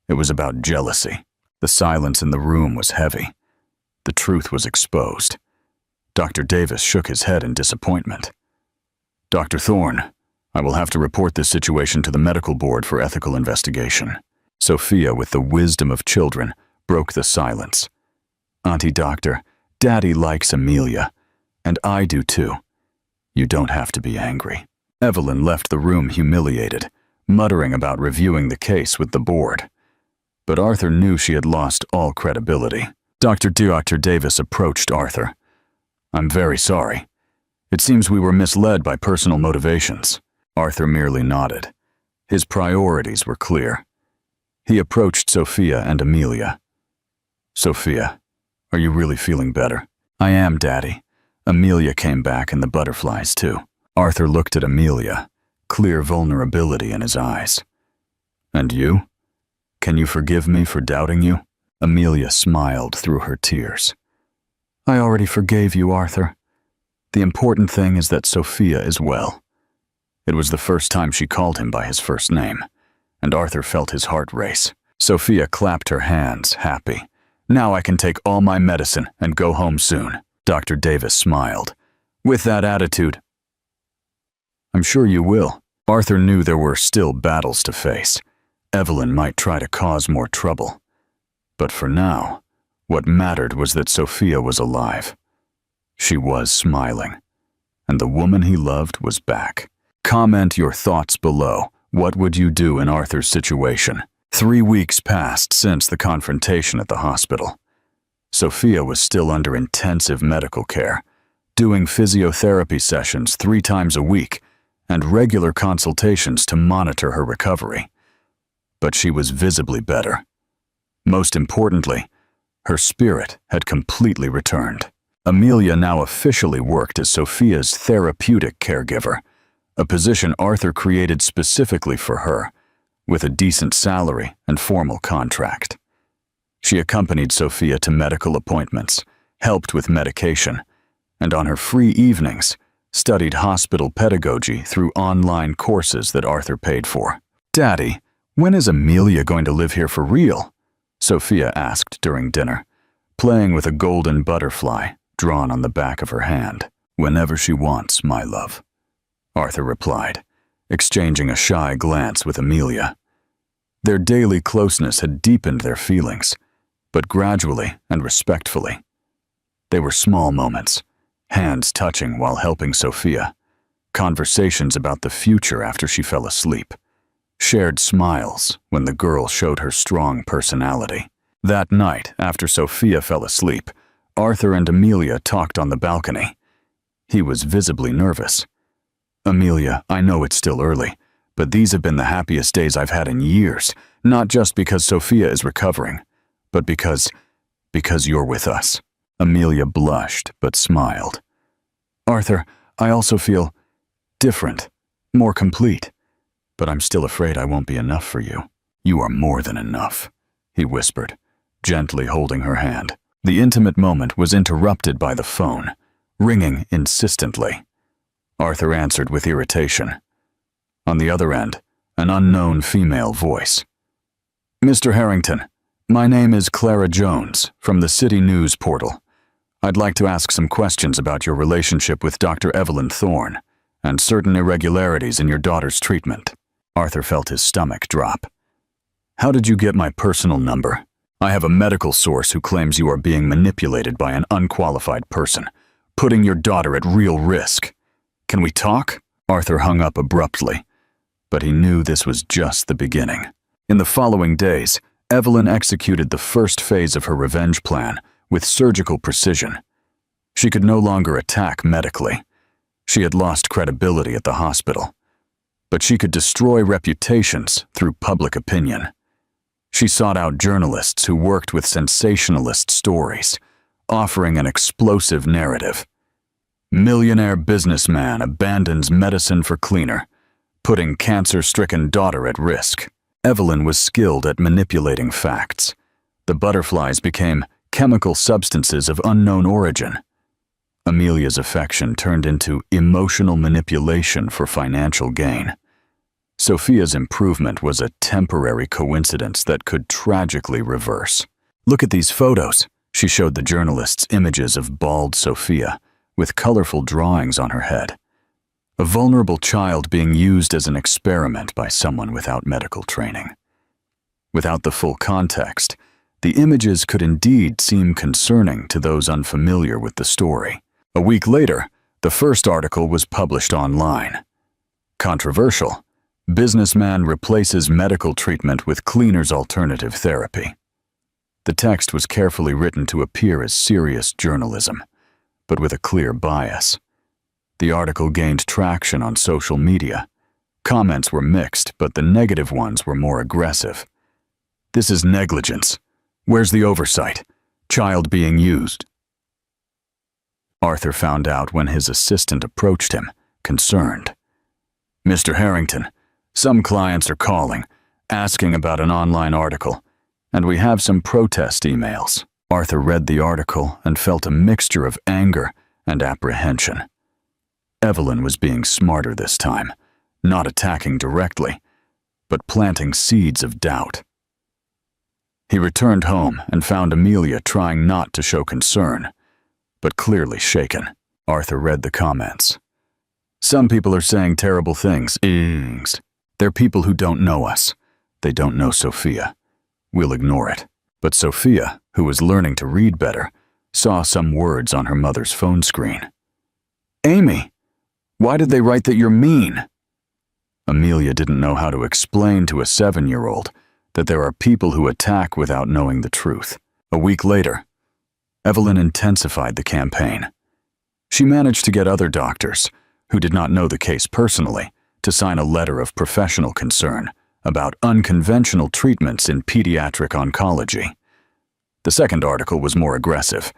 It was about jealousy. The silence in the room was heavy. The truth was exposed. Dr. Davis shook his head in disappointment. Dr. Thorne, I will have to report this situation to the medical board for ethical investigation. Sophia, with the wisdom of children, broke the silence. Auntie Doctor, Daddy likes Amelia, and I do too. You don't have to be angry. Evelyn left the room humiliated, muttering about reviewing the case with the board. But Arthur knew she had lost all credibility. Dr. Davis approached Arthur. I'm very sorry. It seems we were misled by personal motivations. Arthur merely nodded. His priorities were clear. He approached Sophia and Amelia. Sophia, are you really feeling better? I am, Daddy. Amelia came back and the butterflies too. Arthur looked at Amelia, clear vulnerability in his eyes. And you? Can you forgive me for doubting you? Amelia smiled through her tears. I already forgave you, Arthur. The important thing is that Sophia is well. It was the first time she called him by his first name, and Arthur felt his heart race. Sophia clapped her hands, happy. Now I can take all my medicine and go home soon. Dr. Davis smiled. With that attitude, I'm sure you will. Arthur knew there were still battles to face. Evelyn might try to cause more trouble. But for now, what mattered was that Sophia was alive. She was smiling, and the woman he loved was back. Comment your thoughts below. What would you do in Arthur's situation? 3 weeks passed since the confrontation at the hospital. Sophia was still under intensive medical care, doing physiotherapy sessions 3 times a week and regular consultations to monitor her recovery. But she was visibly better. Most importantly, her spirit had completely returned. Amelia now officially worked as Sophia's therapeutic caregiver, a position Arthur created specifically for her, with a decent salary and formal contract. She accompanied Sophia to medical appointments, helped with medication, and on her free evenings, studied hospital pedagogy through online courses that Arthur paid for. Daddy, when is Amelia going to live here for real? Sophia asked during dinner, playing with a golden butterfly drawn on the back of her hand. Whenever she wants, my love, Arthur replied, exchanging a shy glance with Amelia. Their daily closeness had deepened their feelings, but gradually and respectfully. They were small moments, hands touching while helping Sophia, conversations about the future after she fell asleep, shared smiles when the girl showed her strong personality. That night, after Sophia fell asleep, Arthur and Amelia talked on the balcony. He was visibly nervous. Amelia, I know it's still early, but these have been the happiest days I've had in years, not just because Sophia is recovering, but because you're with us. Amelia blushed but smiled. Arthur, I also feel different, more complete, but I'm still afraid I won't be enough for you. You are more than enough, he whispered, gently holding her hand. The intimate moment was interrupted by the phone, ringing insistently. Arthur answered with irritation. On the other end, an unknown female voice. Mr. Harrington, my name is Clara Jones from the City News portal. I'd like to ask some questions about your relationship with Dr. Evelyn Thorne and certain irregularities in your daughter's treatment. Arthur felt his stomach drop. How did you get my personal number? I have a medical source who claims you are being manipulated by an unqualified person, putting your daughter at real risk. Can we talk? Arthur hung up abruptly, but he knew this was just the beginning. In the following days, Evelyn executed the first phase of her revenge plan with surgical precision. She could no longer attack medically. She had lost credibility at the hospital. But she could destroy reputations through public opinion. She sought out journalists who worked with sensationalist stories, offering an explosive narrative. Millionaire businessman abandons medicine for cleaner, putting cancer-stricken daughter at risk. Evelyn was skilled at manipulating facts. The butterflies became chemical substances of unknown origin. Amelia's affection turned into emotional manipulation for financial gain. Sophia's improvement was a temporary coincidence that could tragically reverse. Look at these photos. She showed the journalists images of bald Sophia, with colorful drawings on her head. A vulnerable child being used as an experiment by someone without medical training. Without the full context, the images could indeed seem concerning to those unfamiliar with the story. A week later, the first article was published online. Controversial. Businessman replaces medical treatment with cleaner's alternative therapy. The text was carefully written to appear as serious journalism, but with a clear bias. The article gained traction on social media. Comments were mixed, but the negative ones were more aggressive. This is negligence. Where's the oversight? Child being used. Arthur found out when his assistant approached him, concerned. "Mr. Harrington, some clients are calling, asking about an online article, and we have some protest emails." Arthur read the article and felt a mixture of anger and apprehension. Evelyn was being smarter this time, not attacking directly, but planting seeds of doubt. He returned home and found Amelia trying not to show concern, but clearly shaken. Arthur read the comments. "Some people are saying terrible things. They're people who don't know us. They don't know Sophia. We'll ignore it." But Sophia, who was learning to read better, saw some words on her mother's phone screen. "Amy, why did they write that you're mean?" Amelia didn't know how to explain to a 7-year-old that there are people who attack without knowing the truth. A week later, Evelyn intensified the campaign. She managed to get other doctors, who did not know the case personally, to sign a letter of professional concern about unconventional treatments in pediatric oncology. The second article was more aggressive.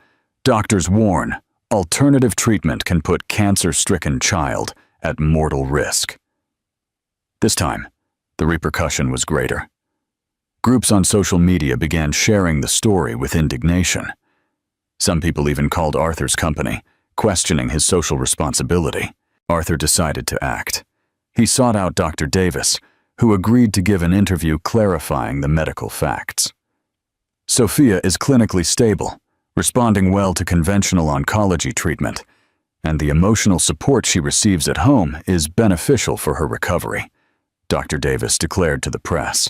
Doctors warn, alternative treatment can put cancer-stricken child at mortal risk. This time, the repercussion was greater. Groups on social media began sharing the story with indignation. Some people even called Arthur's company, questioning his social responsibility. Arthur decided to act. He sought out Dr. Davis, who agreed to give an interview clarifying the medical facts. "Sophia is clinically stable, responding well to conventional oncology treatment, and the emotional support she receives at home is beneficial for her recovery," Dr. Davis declared to the press.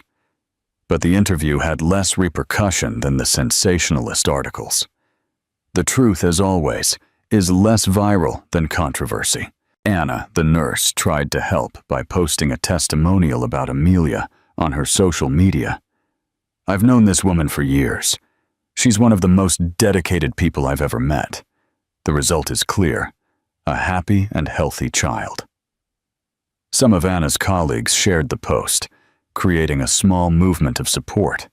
But the interview had less repercussion than the sensationalist articles. The truth, as always, is less viral than controversy. Anna, the nurse, tried to help by posting a testimonial about Amelia on her social media. "I've known this woman for years. She's one of the most dedicated people I've ever met. The result is clear: a happy and healthy child." Some of Anna's colleagues shared the post, creating a small movement of support,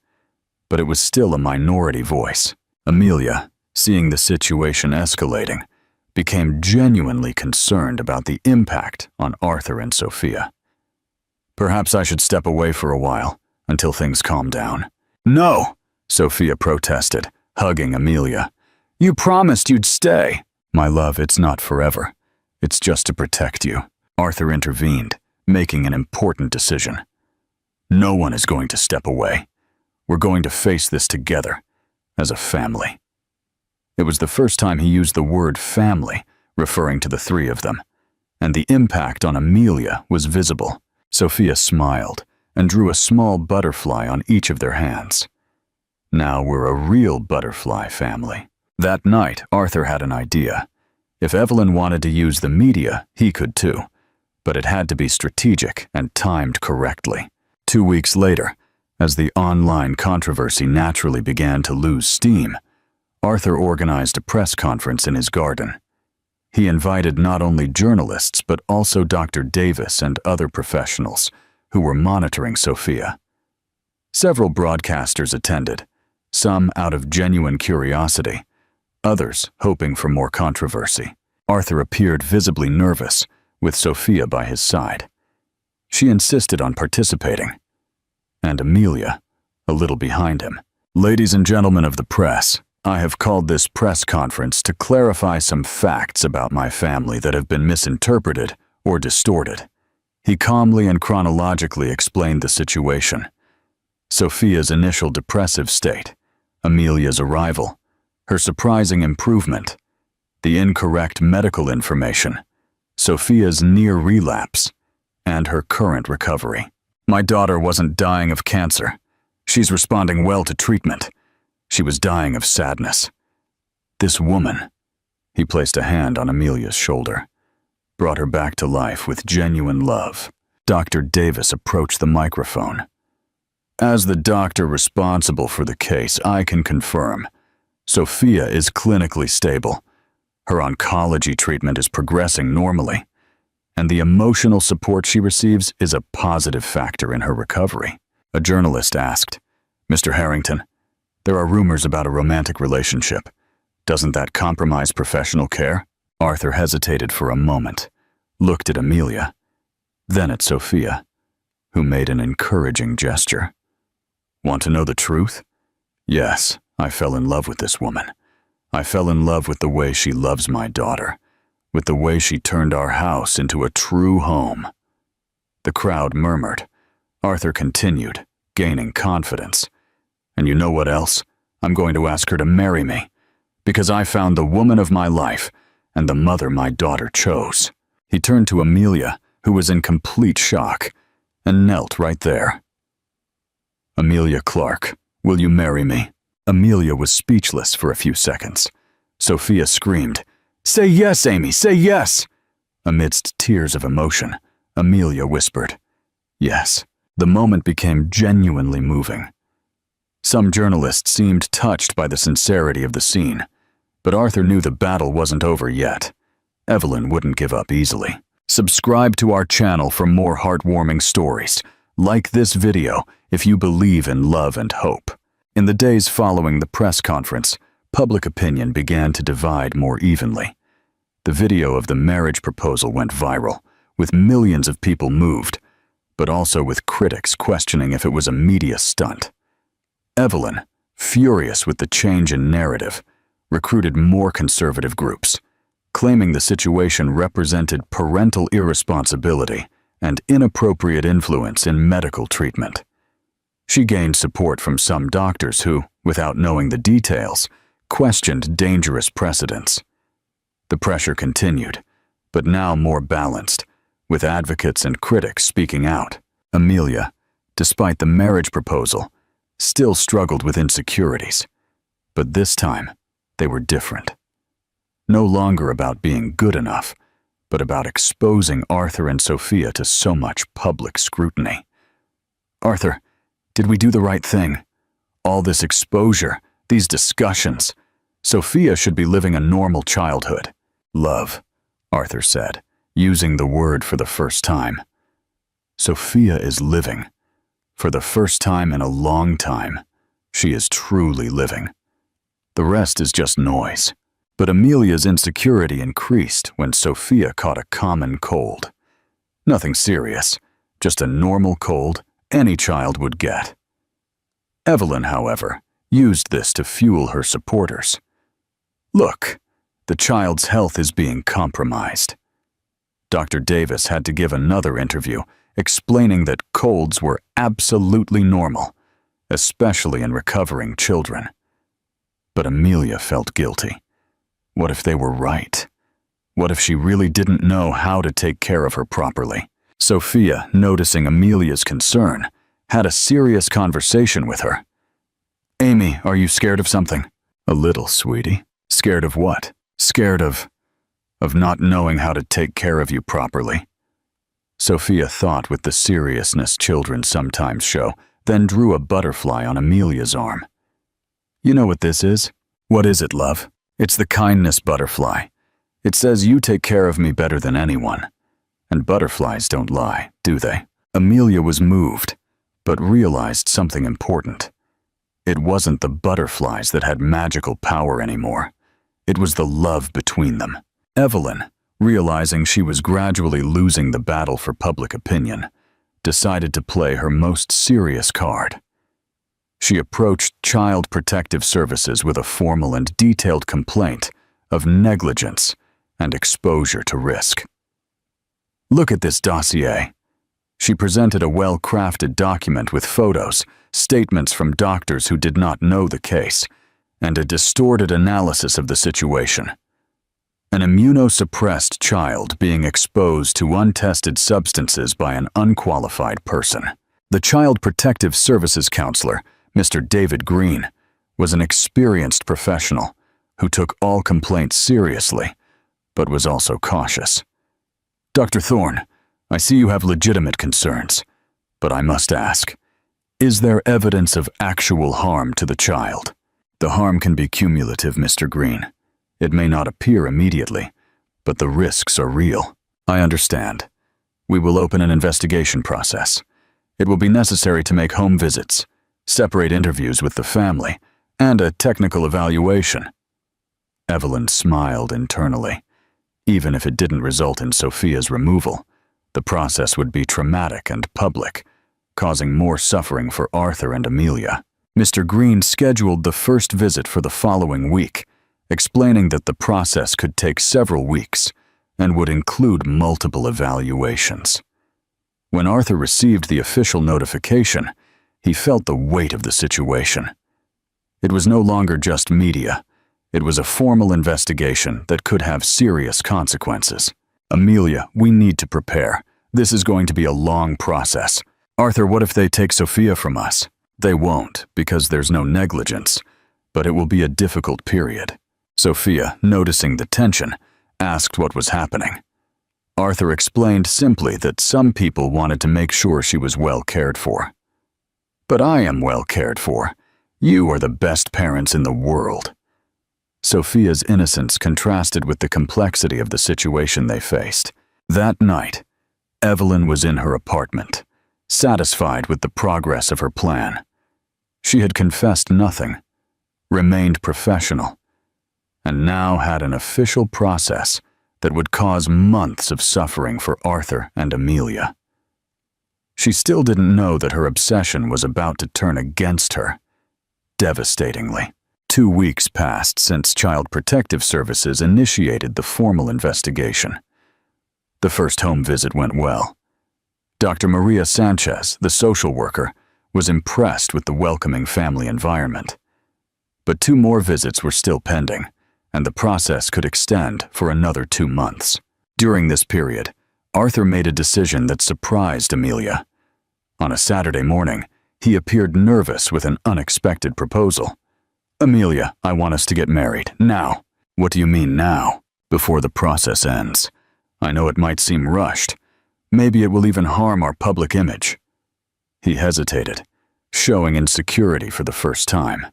but it was still a minority voice. Amelia, seeing the situation escalating, became genuinely concerned about the impact on Arthur and Sophia. "Perhaps I should step away for a while, until things calm down." "No!" Sophia protested, hugging Amelia. "You promised you'd stay." "My love, it's not forever. It's just to protect you." Arthur intervened, making an important decision. "No one is going to step away. We're going to face this together, as a family." It was the first time he used the word family, referring to the three of them, and the impact on Amelia was visible. Sophia smiled and drew a small butterfly on each of their hands. "Now we're a real butterfly family." That night, Arthur had an idea. If Evelyn wanted to use the media, he could too, but it had to be strategic and timed correctly. 2 weeks later, as the online controversy naturally began to lose steam, Arthur organized a press conference in his garden. He invited not only journalists but also Dr. Davis and other professionals who were monitoring Sophia. Several broadcasters attended, some out of genuine curiosity, others hoping for more controversy. Arthur appeared visibly nervous, with Sophia by his side. She insisted on participating, and Amelia, a little behind him. "Ladies and gentlemen of the press, I have called this press conference to clarify some facts about my family that have been misinterpreted or distorted." He calmly and chronologically explained the situation. Sophia's initial depressive state, Amelia's arrival, her surprising improvement, the incorrect medical information, Sophia's near relapse, and her current recovery. "My daughter wasn't dying of cancer. She's responding well to treatment. She was dying of sadness. This woman," he placed a hand on Amelia's shoulder, "brought her back to life with genuine love." Dr. Davis approached the microphone. "As the doctor responsible for the case, I can confirm Sophia is clinically stable. Her oncology treatment is progressing normally, and the emotional support she receives is a positive factor in her recovery." A journalist asked, "Mr. Harrington, there are rumors about a romantic relationship. Doesn't that compromise professional care? Arthur hesitated for a moment, looked at Amelia, then at Sophia, who made an encouraging gesture. Want to know the truth? Yes, I fell in love with this woman. I fell in love with the way she loves my daughter, with the way she turned our house into a true home. The crowd murmured. Arthur continued, gaining confidence. And you know what else? I'm going to ask her to marry me, because I found the woman of my life and the mother my daughter chose. He turned to Amelia, who was in complete shock, and knelt right there. Amelia Clark, will you marry me? Amelia was speechless for a few seconds. Sophia screamed, "Say yes, Amy, say yes!" Amidst tears of emotion, Amelia whispered, "Yes." The moment became genuinely moving. Some journalists seemed touched by the sincerity of the scene, but Arthur knew the battle wasn't over yet. Evelyn wouldn't give up easily. Subscribe to our channel for more heartwarming stories. Like this video if you believe in love and hope. In the days following the press conference, public opinion began to divide more evenly. The video of the marriage proposal went viral, with millions of people moved, but also with critics questioning if it was a media stunt. Evelyn, furious with the change in narrative, recruited more conservative groups, claiming the situation represented parental irresponsibility and inappropriate influence in medical treatment. She gained support from some doctors who, without knowing the details, questioned dangerous precedents. The pressure continued, but now more balanced, with advocates and critics speaking out. Amelia, despite the marriage proposal, still struggled with insecurities. But this time, they were different. No longer about being good enough, but about exposing Arthur and Sophia to so much public scrutiny. Arthur, did we do the right thing? All this exposure, these discussions. Sophia should be living a normal childhood. Love, Arthur said, using the word for the first time. Sophia is living. For the first time in a long time, she is truly living. The rest is just noise. But Amelia's insecurity increased when Sophia caught a common cold. Nothing serious, just a normal cold any child would get. Evelyn, however, used this to fuel her supporters. Look, the child's health is being compromised. Dr. Davis had to give another interview explaining that colds were absolutely normal, especially in recovering children. But Amelia felt guilty. What if they were right? What if she really didn't know how to take care of her properly? Sophia, noticing Amelia's concern, had a serious conversation with her. Amy, are you scared of something? A little, sweetie. Scared of what? Scared of not knowing how to take care of you properly. Sophia thought with the seriousness children sometimes show, then drew a butterfly on Amelia's arm. You know what this is? What is it, love? It's the kindness butterfly. It says you take care of me better than anyone. And butterflies don't lie, do they? Amelia was moved, but realized something important. It wasn't the butterflies that had magical power anymore. It was the love between them. Evelyn, realizing she was gradually losing the battle for public opinion, decided to play her most serious card. She approached Child Protective Services with a formal and detailed complaint of negligence and exposure to risk. Look at this dossier. She presented a well-crafted document with photos, statements from doctors who did not know the case, and a distorted analysis of the situation. An immunosuppressed child being exposed to untested substances by an unqualified person. The Child Protective Services counselor, Mr. David Green, was an experienced professional who took all complaints seriously, but was also cautious. Dr. Thorne, I see you have legitimate concerns, but I must ask, is there evidence of actual harm to the child? The harm can be cumulative, Mr. Green. It may not appear immediately, but the risks are real. I understand. We will open an investigation process. It will be necessary to make home visits, separate interviews with the family, and a technical evaluation. Evelyn smiled internally. Even if it didn't result in Sophia's removal, the process would be traumatic and public, causing more suffering for Arthur and Amelia. Mr. Green scheduled the first visit for the following week, explaining that the process could take several weeks and would include multiple evaluations. When Arthur received the official notification, he felt the weight of the situation. It was no longer just media. It was a formal investigation that could have serious consequences. Amelia, we need to prepare. This is going to be a long process. Arthur, what if they take Sophia from us? They won't, because there's no negligence, but it will be a difficult period. Sophia, noticing the tension, asked what was happening. Arthur explained simply that some people wanted to make sure she was well cared for. But I am well cared for. You are the best parents in the world. Sophia's innocence contrasted with the complexity of the situation they faced. That night, Evelyn was in her apartment, satisfied with the progress of her plan. She had confessed nothing, remained professional, and now had an official process that would cause months of suffering for Arthur and Amelia. She still didn't know that her obsession was about to turn against her, devastatingly. 2 weeks passed since Child Protective Services initiated the formal investigation. The first home visit went well. Dr. Maria Sanchez, the social worker, was impressed with the welcoming family environment. But 2 more visits were still pending, and the process could extend for another 2 months. During this period, Arthur made a decision that surprised Amelia. On a Saturday morning, he appeared nervous with an unexpected proposal. Amelia, I want us to get married, now. What do you mean now? Before the process ends. I know it might seem rushed. Maybe it will even harm our public image. He hesitated, showing insecurity for the first time.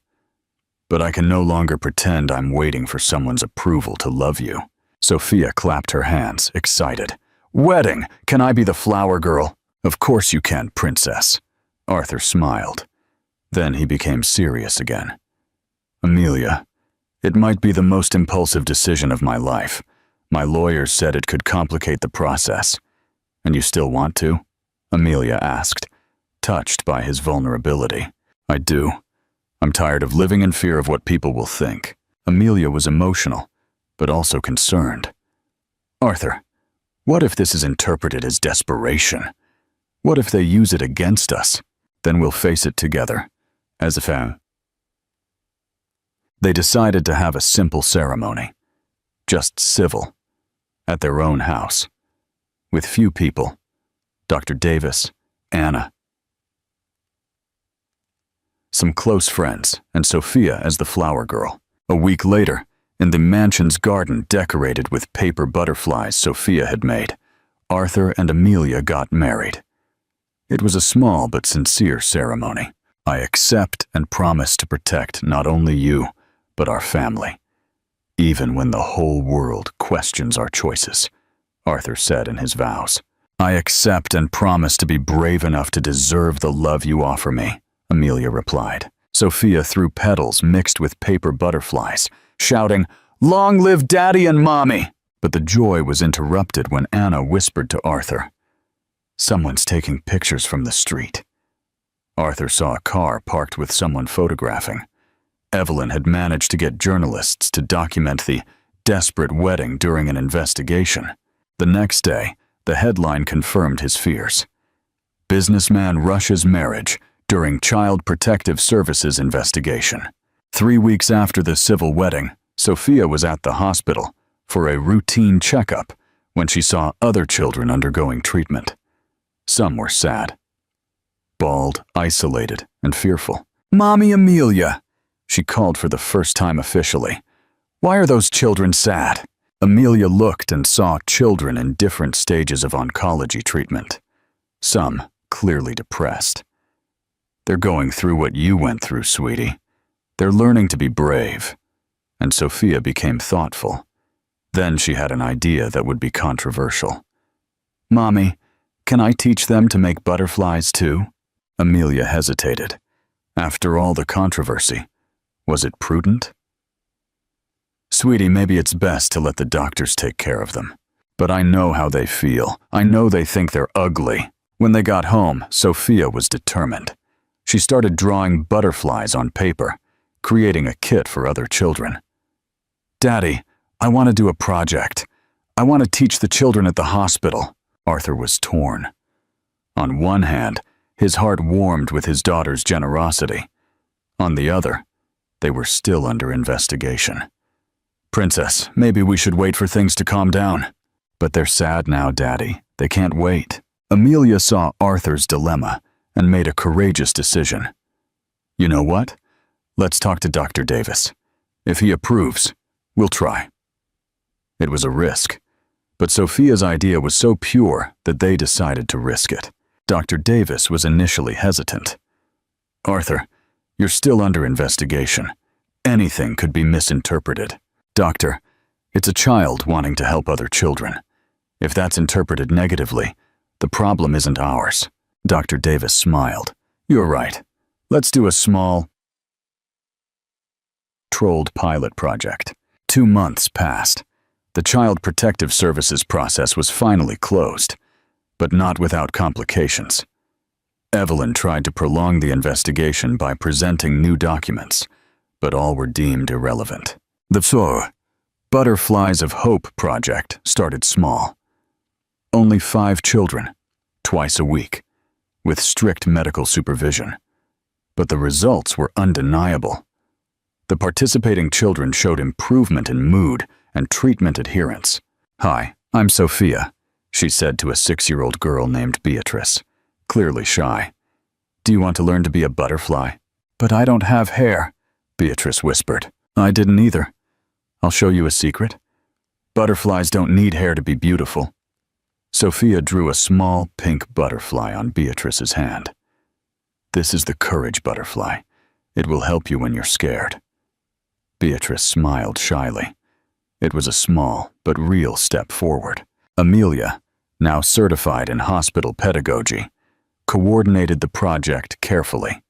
But I can no longer pretend I'm waiting for someone's approval to love you. Sophia clapped her hands, excited. Wedding! Can I be the flower girl? Of course you can, princess. Arthur smiled. Then he became serious again. Amelia, it might be the most impulsive decision of my life. My lawyers said it could complicate the process. And you still want to? Amelia asked, touched by his vulnerability. I do. I'm tired of living in fear of what people will think. Amelia was emotional, but also concerned. Arthur, what if this is interpreted as desperation? What if they use it against us? Then we'll face it together, as a family. They decided to have a simple ceremony, just civil, at their own house, with few people, Dr. Davis, Anna, some close friends, and Sophia as the flower girl. A week later, in the mansion's garden decorated with paper butterflies Sophia had made, Arthur and Amelia got married. It was a small but sincere ceremony. I accept and promise to protect not only you, but our family, even when the whole world questions our choices, Arthur said in his vows. I accept and promise to be brave enough to deserve the love you offer me, Amelia replied. Sophia threw petals mixed with paper butterflies, shouting, Long live Daddy and Mommy! But the joy was interrupted when Anna whispered to Arthur, Someone's taking pictures from the street. Arthur saw a car parked with someone photographing. Evelyn had managed to get journalists to document the desperate wedding during an investigation. The next day, the headline confirmed his fears. Businessman rushes marriage during Child Protective Services investigation. 3 weeks after the civil wedding, Sophia was at the hospital for a routine checkup when she saw other children undergoing treatment. Some were sad, bald, isolated, and fearful. Mommy Amelia, she called for the first time officially. Why are those children sad? Amelia looked and saw children in different stages of oncology treatment. Some clearly depressed. They're going through what you went through, sweetie. They're learning to be brave. And Sophia became thoughtful. Then she had an idea that would be controversial. Mommy, can I teach them to make butterflies too? Amelia hesitated. After all the controversy, was it prudent? Sweetie, maybe it's best to let the doctors take care of them. But I know how they feel. I know they think they're ugly. When they got home, Sophia was determined. She started drawing butterflies on paper, creating a kit for other children. Daddy, I want to do a project. I want to teach the children at the hospital. Arthur was torn. On one hand, his heart warmed with his daughter's generosity. On the other, they were still under investigation. Princess, maybe we should wait for things to calm down. But they're sad now, Daddy. They can't wait. Amelia saw Arthur's dilemma and made a courageous decision. You know what? Let's talk to Dr. Davis. If he approves, we'll try. It was a risk, but Sophia's idea was so pure that they decided to risk it. Dr. Davis was initially hesitant. Arthur, you're still under investigation. Anything could be misinterpreted. Doctor, it's a child wanting to help other children. If that's interpreted negatively, the problem isn't ours. Dr. Davis smiled. You're right. Let's do a small, controlled pilot project. 2 months passed. The Child Protective Services process was finally closed, but not without complications. Evelyn tried to prolong the investigation by presenting new documents, but all were deemed irrelevant. The Butterflies of Hope project started small. Only 5 children, twice a week, with strict medical supervision. But the results were undeniable. The participating children showed improvement in mood and treatment adherence. Hi, I'm Sophia, she said to a 6-year-old girl named Beatrice, clearly shy. Do you want to learn to be a butterfly? But I don't have hair, Beatrice whispered. I didn't either. I'll show you a secret. Butterflies don't need hair to be beautiful. Sophia drew a small pink butterfly on Beatrice's hand. This is the courage butterfly. It will help you when you're scared. Beatrice smiled shyly. It was a small but real step forward. Amelia, now certified in hospital pedagogy, coordinated the project carefully.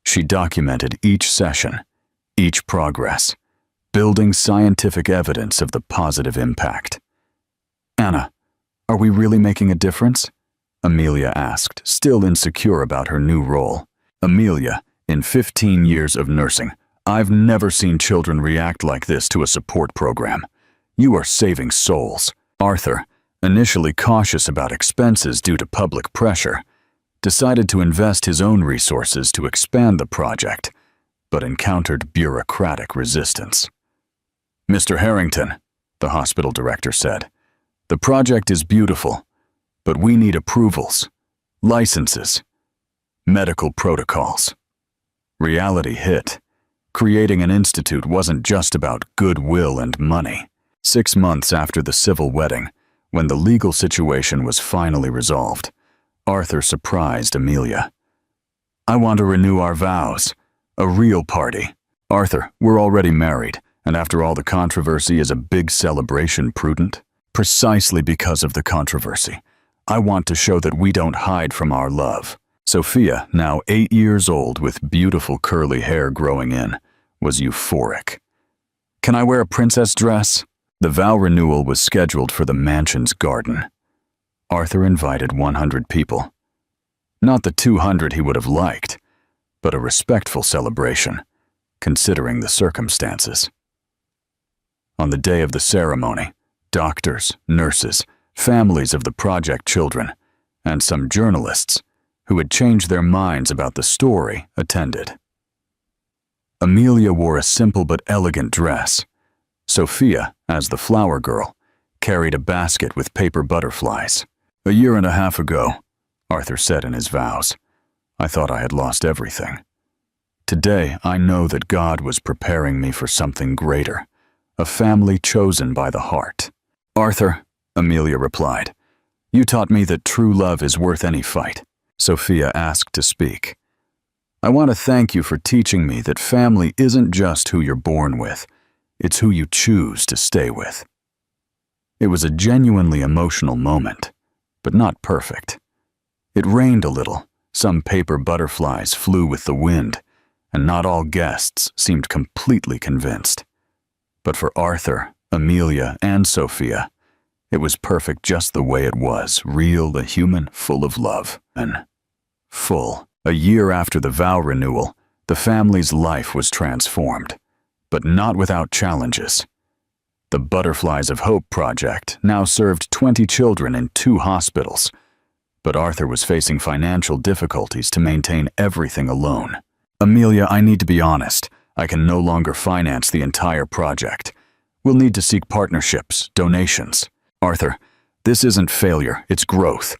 She documented each session, each progress, building scientific evidence of the positive impact. Anna, are we really making a difference? Amelia asked, still insecure about her new role. Amelia, in 15 years of nursing, I've never seen children react like this to a support program. You are saving souls. Arthur, initially cautious about expenses due to public pressure, decided to invest his own resources to expand the project, but encountered bureaucratic resistance. Mr. Harrington, the hospital director said, the project is beautiful, but we need approvals, licenses, medical protocols. Reality hit. Creating an institute wasn't just about goodwill and money. 6 months after the civil wedding, when the legal situation was finally resolved, Arthur surprised Amelia. I want to renew our vows. A real party. Arthur, we're already married, and after all the controversy, is a big celebration prudent? Precisely because of the controversy. I want to show that we don't hide from our love. Sophia, now 8 years old with beautiful curly hair growing in, was euphoric. Can I wear a princess dress? The vow renewal was scheduled for the mansion's garden. Arthur invited 100 people. Not the 200 he would have liked, but a respectful celebration, considering the circumstances. On the day of the ceremony, doctors, nurses, families of the project children, and some journalists who had changed their minds about the story attended. Amelia wore a simple but elegant dress. Sophia, as the flower girl, carried a basket with paper butterflies. "1.5 years ago," Arthur said in his vows, "I thought I had lost everything. Today, I know that God was preparing me for something greater, a family chosen by the heart." "Arthur," Amelia replied, "you taught me that true love is worth any fight." Sophia asked to speak. "I want to thank you for teaching me that family isn't just who you're born with, it's who you choose to stay with." It was a genuinely emotional moment, but not perfect. It rained a little, some paper butterflies flew with the wind, and not all guests seemed completely convinced. But for Arthur, Amelia, and Sophia, it was perfect just the way it was, real, a human, full of love, and full. A year after the vow renewal, the family's life was transformed, but not without challenges. The Butterflies of Hope project now served 20 children in 2 hospitals, but Arthur was facing financial difficulties to maintain everything alone. Amelia, I need to be honest. I can no longer finance the entire project. We'll need to seek partnerships, donations. Arthur, this isn't failure, it's growth.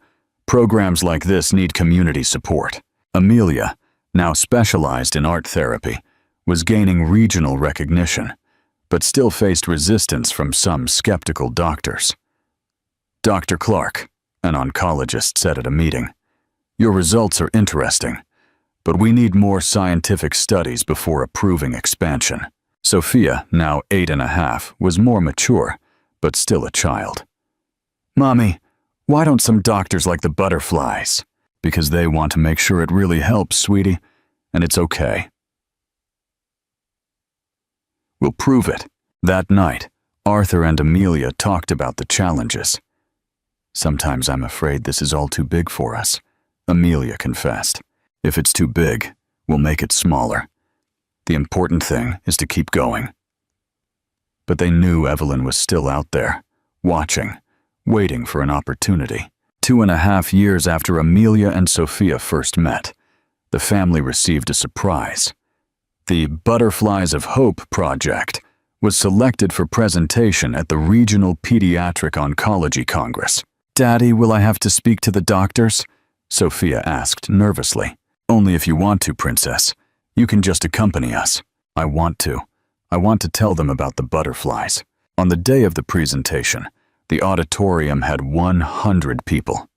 Programs like this need community support. Amelia, now specialized in art therapy, was gaining regional recognition, but still faced resistance from some skeptical doctors. Dr. Clark, an oncologist, said at a meeting, "Your results are interesting, but we need more scientific studies before approving expansion." Sophia, now 8.5, was more mature, but still a child. "Mommy, why don't some doctors like the Butterflies?" "Because they want to make sure it really helps, sweetie, and it's okay. We'll prove it." That night, Arthur and Amelia talked about the challenges. "Sometimes I'm afraid this is all too big for us," Amelia confessed. "If it's too big, we'll make it smaller. The important thing is to keep going." But they knew Evelyn was still out there, watching, waiting for an opportunity. 2.5 years after Amelia and Sophia first met, the family received a surprise. The Butterflies of Hope project was selected for presentation at the Regional Pediatric Oncology Congress. "Daddy, will I have to speak to the doctors?" Sophia asked nervously. "Only if you want to, Princess. You can just accompany us." "I want to. I want to tell them about the butterflies." On the day of the presentation, the auditorium had 100 people.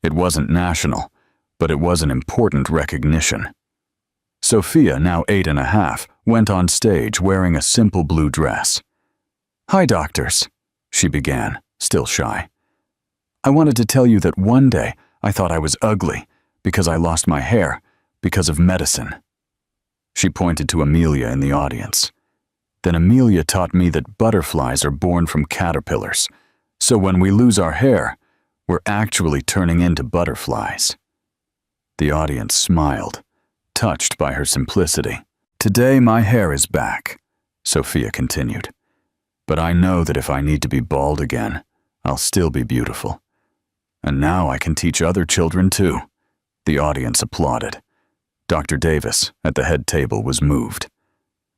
It wasn't national, but it was an important recognition. Sophia, now 8.5, went on stage wearing a simple blue dress. "Hi, doctors," she began, still shy. "I wanted to tell you that one day I thought I was ugly because I lost my hair because of medicine." She pointed to Amelia in the audience. "Then Amelia taught me that butterflies are born from caterpillars, so when we lose our hair, we're actually turning into butterflies." The audience smiled, touched by her simplicity. "Today my hair is back," Sophia continued. "But I know that if I need to be bald again, I'll still be beautiful. And now I can teach other children too." The audience applauded. Dr. Davis, at the head table, was moved.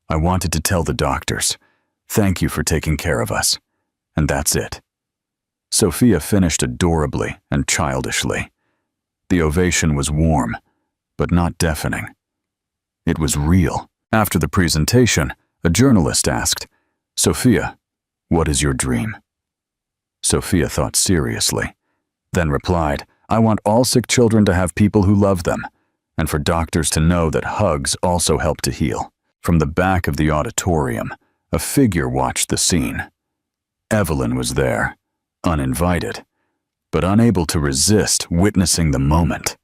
"I wanted to tell the doctors, thank you for taking care of us. And that's it." Sophia finished adorably and childishly. The ovation was warm, but not deafening. It was real. After the presentation, a journalist asked, "Sophia, what is your dream?" Sophia thought seriously, then replied, "I want all sick children to have people who love them, and for doctors to know that hugs also help to heal." From the back of the auditorium, a figure watched the scene. Evelyn was there, uninvited, but unable to resist witnessing the moment.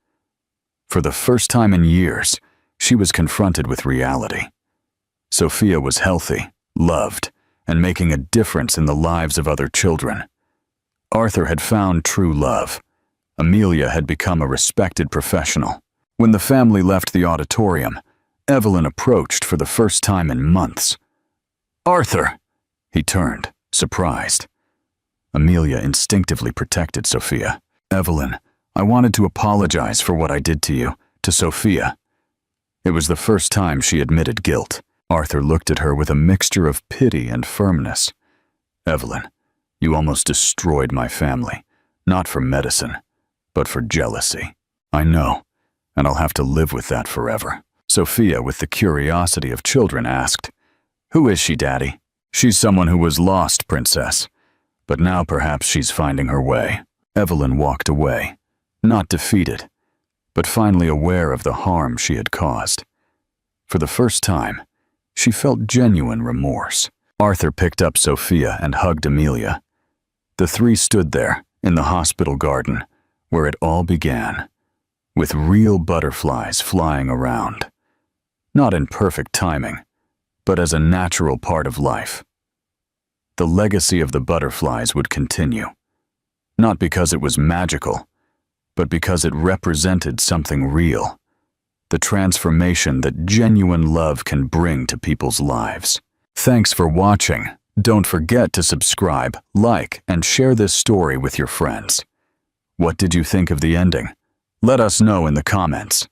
For the first time in years, she was confronted with reality. Sophia was healthy, loved, and making a difference in the lives of other children. Arthur had found true love. Amelia had become a respected professional. When the family left the auditorium, Evelyn approached for the first time in months. "Arthur!" He turned, surprised. Amelia instinctively protected Sophia. "Evelyn, I wanted to apologize for what I did to you, to Sophia." It was the first time she admitted guilt. Arthur looked at her with a mixture of pity and firmness. "Evelyn, you almost destroyed my family, not for medicine, but for jealousy. I know, and I'll have to live with that forever." Sophia, with the curiosity of children, asked, "Who is she, Daddy?" "She's someone who was lost, Princess, but now perhaps she's finding her way." Evelyn walked away, not defeated, but finally aware of the harm she had caused. For the first time, she felt genuine remorse. Arthur picked up Sophia and hugged Amelia. The three stood there, in the hospital garden, where it all began, with real butterflies flying around. Not in perfect timing, but as a natural part of life. the legacy of the butterflies would continue. Not because it was magical, but because it represented something real. The transformation that genuine love can bring to people's lives. Thanks for watching. Don't forget to subscribe, like, and share this story with your friends. What did you think of the ending? Let us know in the comments.